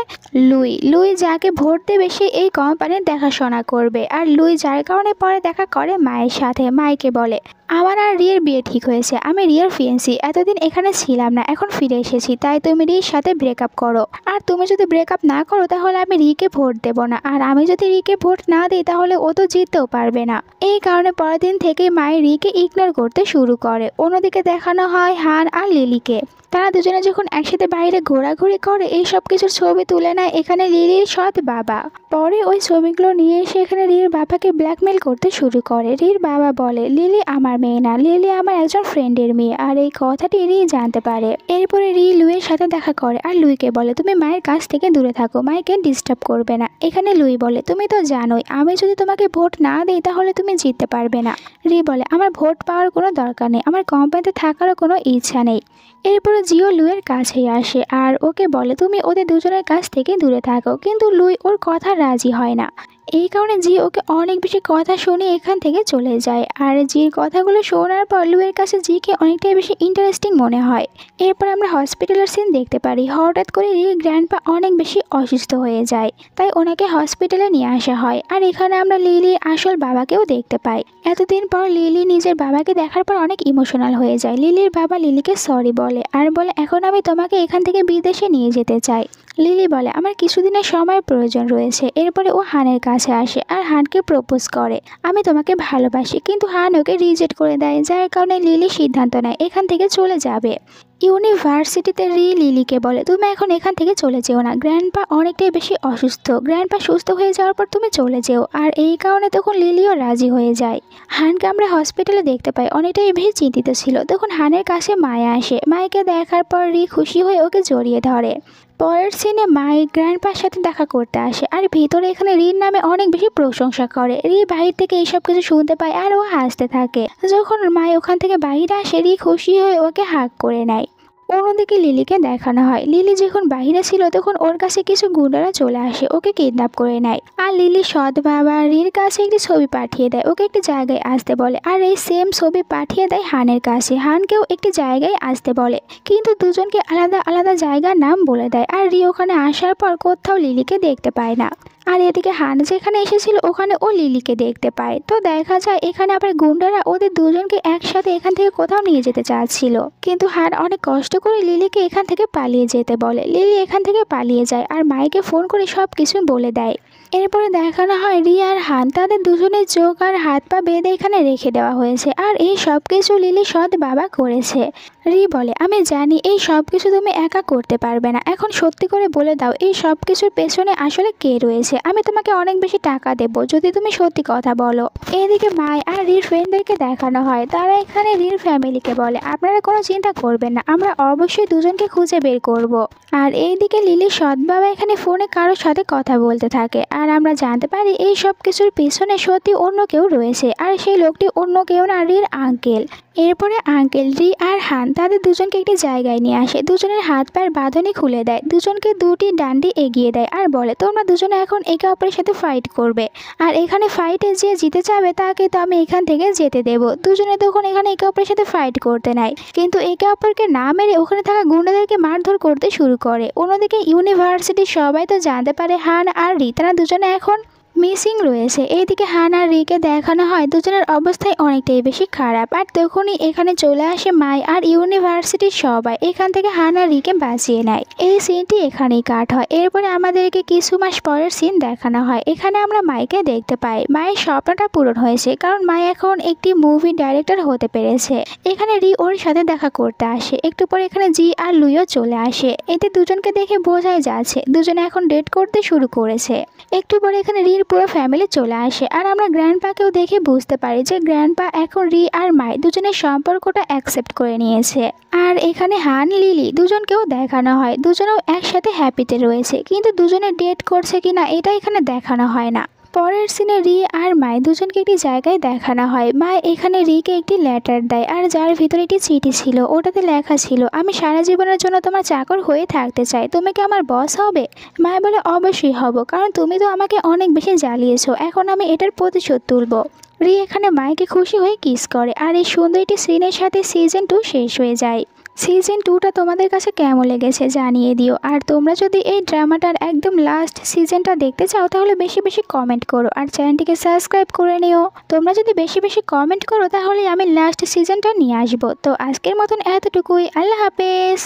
লুই। লুই যাকে ভোট দেবে সে এই কোম্পানির দেখাশোনা করবে। আর লুই যার কারণে পরে দেখা করে মায়ের সাথে। মাইকে বলে, আমার আর রিয়ের বিয়ে ঠিক হয়েছে, আমি রিয়ের ফিয়েন্সি, এতদিন এখানে ছিলাম না, এখন ফিরে এসেছি, তাই তুমি রির সাথে ব্রেকআপ করো। আর তুমি যদি ব্রেকআপ না করো তাহলে আমি রিকে ভোট দেব না, আর আমি যদি রিকে ভোট না দিই তাহলে ও তো জিততেও পারবে না। এই কারণে পরের দিন থেকে মায়ের রিকে ইগনোর করতে শুরু করে। অন্যদিকে দেখানো হয় হান আর লিলিকে। তারা দুজনে যখন একসাথে বাইরে ঘোরাঘুরি করে এই সব কিছুর ছবি তুলে নেয় এখানে লিলির সৎ বাবা। পরে ওই ছবিগুলো নিয়ে এসে এখানে রির বাবাকে ব্ল্যাকমেল করতে শুরু করে। রির বাবা বলে লিলি আমার মেয়ে না, লিলি আমার একজন ফ্রেন্ডের মেয়ে, আর এই কথাটি রি জানতে পারে। এরপরে রি লুইয়ের সাথে দেখা করে আর লুইকে বলে তুমি মায়ের কাছ থেকে দূরে থাকো, মাইকে ডিস্টার্ব করবে না। এখানে লুই বলে তুমি তো জানোই আমি যদি তোমাকে ভোট না দিই তাহলে তুমি জিততে পারবে না। রি বলে আমার ভোট পাওয়ার কোনো দরকার নেই, আমার কোম্পানিতে থাকারও কোনো ইচ্ছা নেই। এরপরে জিও লুইয়ের কাছেই আসে আর ওকে বলে তুমি ওদের দুজনের কাছ থেকে দূরে থাকো, কিন্তু লুই ওর কথা রাজি হয় না। এই কারণে জি ওকে অনেক বেশি কথা শুনিয়ে এখান থেকে চলে যায়। আর জির কথাগুলো শোনার পর লুইয়ের কাছে জিকে অনেকটাই বেশি ইন্টারেস্টিং মনে হয়। এরপর আমরা হসপিটালের সিন দেখতে পারি। হঠাৎ করে রির গ্র্যান্ডপা অনেক বেশি অসুস্থ হয়ে যায়, তাই ওনাকে হসপিটালে নিয়ে আসা হয়। আর এখানে আমরা লিলির আসল বাবাকেও দেখতে পাই। এতদিন পর লিলি নিজের বাবাকে দেখার পর অনেক ইমোশনাল হয়ে যায়। লিলির বাবা লিলিকে সরি বলে আর বলে এখন আমি তোমাকে এখান থেকে বিদেশে নিয়ে যেতে চাই। লিলি বলে আমার কিছুদিনের সময়ের প্রয়োজন রয়েছে। এরপরে ও হানের কাছে আসে আর হানকে প্রপোজ করে আমি তোমাকে ভালোবাসি, কিন্তু হান ওকে রিজেক্ট করে দেয়, যার কারণে লিলি সিদ্ধান্ত নেয় এখান থেকে চলে যাবে। ইউনিভার্সিটিতে রি লিলিকে বলে তুমি এখন এখান থেকে চলে যেও না, গ্র্যান্ডপা অনেকটাই বেশি অসুস্থ, গ্র্যান্ডপা সুস্থ হয়ে যাওয়ার পর তুমি চলে যেও। আর এই কারণে তখন লিলিও রাজি হয়ে যায়। হানকে আমরা হসপিটালে দেখতে পাই অনেকটাই বেশি চিন্তিত ছিল। তখন হানের কাছে মায়া আসে, মাইকে দেখার পর রি খুশি হয়ে ওকে জড়িয়ে ধরে। পরের সিনে মাই গ্র্যান্ডপার সাথে দেখা করতে আসে আর ভিতরে এখানে রির নামে অনেক বেশি প্রশংসা করে। রি বাহির থেকে এইসব কিছু শুনতে পায় আর ও হাসতে থাকে। যখন মাই ওখান থেকে বাইরে আসে রি খুশি হয়ে ওকে হাগ করে নেয়। অন্যদিকে লিলিকে দেখানো হয় লিলি যখন বাইরে ছিল তখন ওর কাছে কিছু গুন্ডারা চলে আসে, ওকে কিডন্যাপ করে নেয়। আর লিলি সৎ বাবা রির কাছে একটি ছবি পাঠিয়ে দেয়, ওকে একটি জায়গায় আসতে বলে। আর এই সেম ছবি পাঠিয়ে দেয় হানের কাছে, হানকেও একটি জায়গায় আসতে বলে, কিন্তু দুজনকে আলাদা আলাদা জায়গার নাম বলে দেয়। আর রি ওখানে আসার পর কোথাও লিলিকে দেখতে পায় না। আর এদিকে হান যেখানে এসেছিল ওখানে ও লিলিকে দেখতে পায়। তো দেখা যায় এখানে আবার গুন্ডারা ওদের দুজনকে একসাথে এখান থেকে কোথাও নিয়ে যেতে চাচ্ছিল, কিন্তু হান অনেক কষ্ট করে লিলিকে এখান থেকে পালিয়ে যেতে বলে। লিলি এখান থেকে পালিয়ে যায় আর মাইকে ফোন করে সব কিছু বলে দেয়। এরপরে দেখানো হয় রি আর হান তাদের দুজনের চোখ আর হাত পা বেঁধে এখানে রেখে দেওয়া হয়েছে, আর এই সব কিছু লিলি সৎ বাবা করেছে। রি বলে আমি জানি এই সব কিছু তুমি একা করতে পারবে না, এখন সত্যি করে বলে দাও এই সব কিছুর পেছনে আসলে কে রয়েছে, আমি তোমাকে অনেক বেশি টাকা দেবো যদি তুমি সত্যি কথা বলো। এদিকে মাই আর রির ফ্রেন্ডদেরকে দেখানো হয়, তারা এখানে রির ফ্যামিলিকে বলে আপনারা কোনো চিন্তা করবেন না, আমরা অবশ্যই দুজনকে খুঁজে বের করব। আর এইদিকে লিলির সৎ বাবা এখানে ফোনে কারোর সাথে কথা বলতে থাকে, আর আমরা জানতে পারি এই সব কিছুর পেছনে সত্যি অন্য কেউ রয়েছে, আর সেই লোকটি অন্য কেউ না রির আঙ্কেল। এরপরে আঙ্কেল রি আর হান তাদের দুজনকে একটি জায়গায় নিয়ে আসে, দুজনের হাত পায়ের বাঁধনি খুলে দেয়, দুজনকে দুটি ডান্ডি এগিয়ে দেয় আর বলে তোমরা দুজনে এখন একে অপরের সাথে ফাইট করবে, আর এখানে ফাইটে যে জিতে যাবে তাকে তো আমি এখান থেকে যেতে দেবো। দুজনে তখন এখানে একে অপরের সাথে ফাইট করতে নেয়, কিন্তু একে অপরকে না মেরে ওখানে থাকা গুন্ডাদেরকে মারধর করতে শুরু করে। অন্যদিকে ইউনিভার্সিটির সবাই তো জানতে পারে হান আর রি তারা দুজনে এখন মিসিং রয়েছে। এইদিকে হান আর রিকে দেখানো হয় দুজনের অবস্থায় অনেকটাই বেশি খারাপ, আর তখনই এখানে চলে আসে মাই আর ইউনিভার্সিটির সবাই এখান থেকে হান আর রিকে বাঁচিয়ে নেয়। এই সিনটি এখানেই কাট হয়। এরপরে আমাদেরকে কিছু মাস পরের সিন দেখানো হয়, এখানে আমরা মাইকে দেখতে পাই মায়ের স্বপ্নটা পূরণ হয়েছে, কারণ মাই এখন একটি মুভি ডাইরেক্টর হতে পেরেছে। এখানে রি ওর সাথে দেখা করতে আসে, একটু পরে এখানে জি আর লুইও চলে আসে। এতে দুজনকে দেখে বোঝাই যাচ্ছে দুজনে এখন ডেট করতে শুরু করেছে। একটু পরে এখানে রির পুরো ফ্যামিলি চলে আসে আর আমরা গ্র্যান্ডপাকেও দেখে বুঝতে পারি যে গ্র্যান্ডপা এখন রি আর মাই দুজনের সম্পর্কটা অ্যাকসেপ্ট করে নিয়েছে। আর এখানে হান লিলি দুজনকেও দেখানো হয়, দুজনেও একসাথে হ্যাপিতে রয়েছে, কিন্তু দুজনে ডেট করছে কিনা এটা এখানে দেখানো হয় না। পরের সিনে রি আর মাই দুজনকে একটি জায়গায় দেখানো হয়। মাই এখানে রিকে একটি লেটার দেয় আর যার ভিতরে একটি চিঠি ছিল, ওটাতে লেখা ছিল, আমি সারা জীবনের জন্য তোমার চাকর হয়ে থাকতে চাই, তুমি কি আমার বস হবে? মাই বলে অবশ্যই হব, কারণ তুমি তো আমাকে অনেক বেশি জ্বালিয়েছো, এখন আমি এটার প্রতিশোধ তুলব। রি এখানে মাইকে খুশি হয়ে কিস করে আর এই সুন্দর একটি সিনের সাথে সিজন 2 শেষ হয়ে যায়। সিজন 2টা তোমাদের কাছে কেমন লেগেছে জানিয়ে দিও। আর তোমরা যদি এই ড্রামাটার একদম লাস্ট সিজনটা দেখতে চাও তাহলে বেশি বেশি কমেন্ট করো আর চ্যানেলটিকে সাবস্ক্রাইব করে নিও। তোমরা যদি বেশি বেশি কমেন্ট করো তাহলে আমি লাস্ট সিজনটা নিয়ে আসবো। তো আজকের মতন এতটুকুই, আল্লাহ হাফেজ।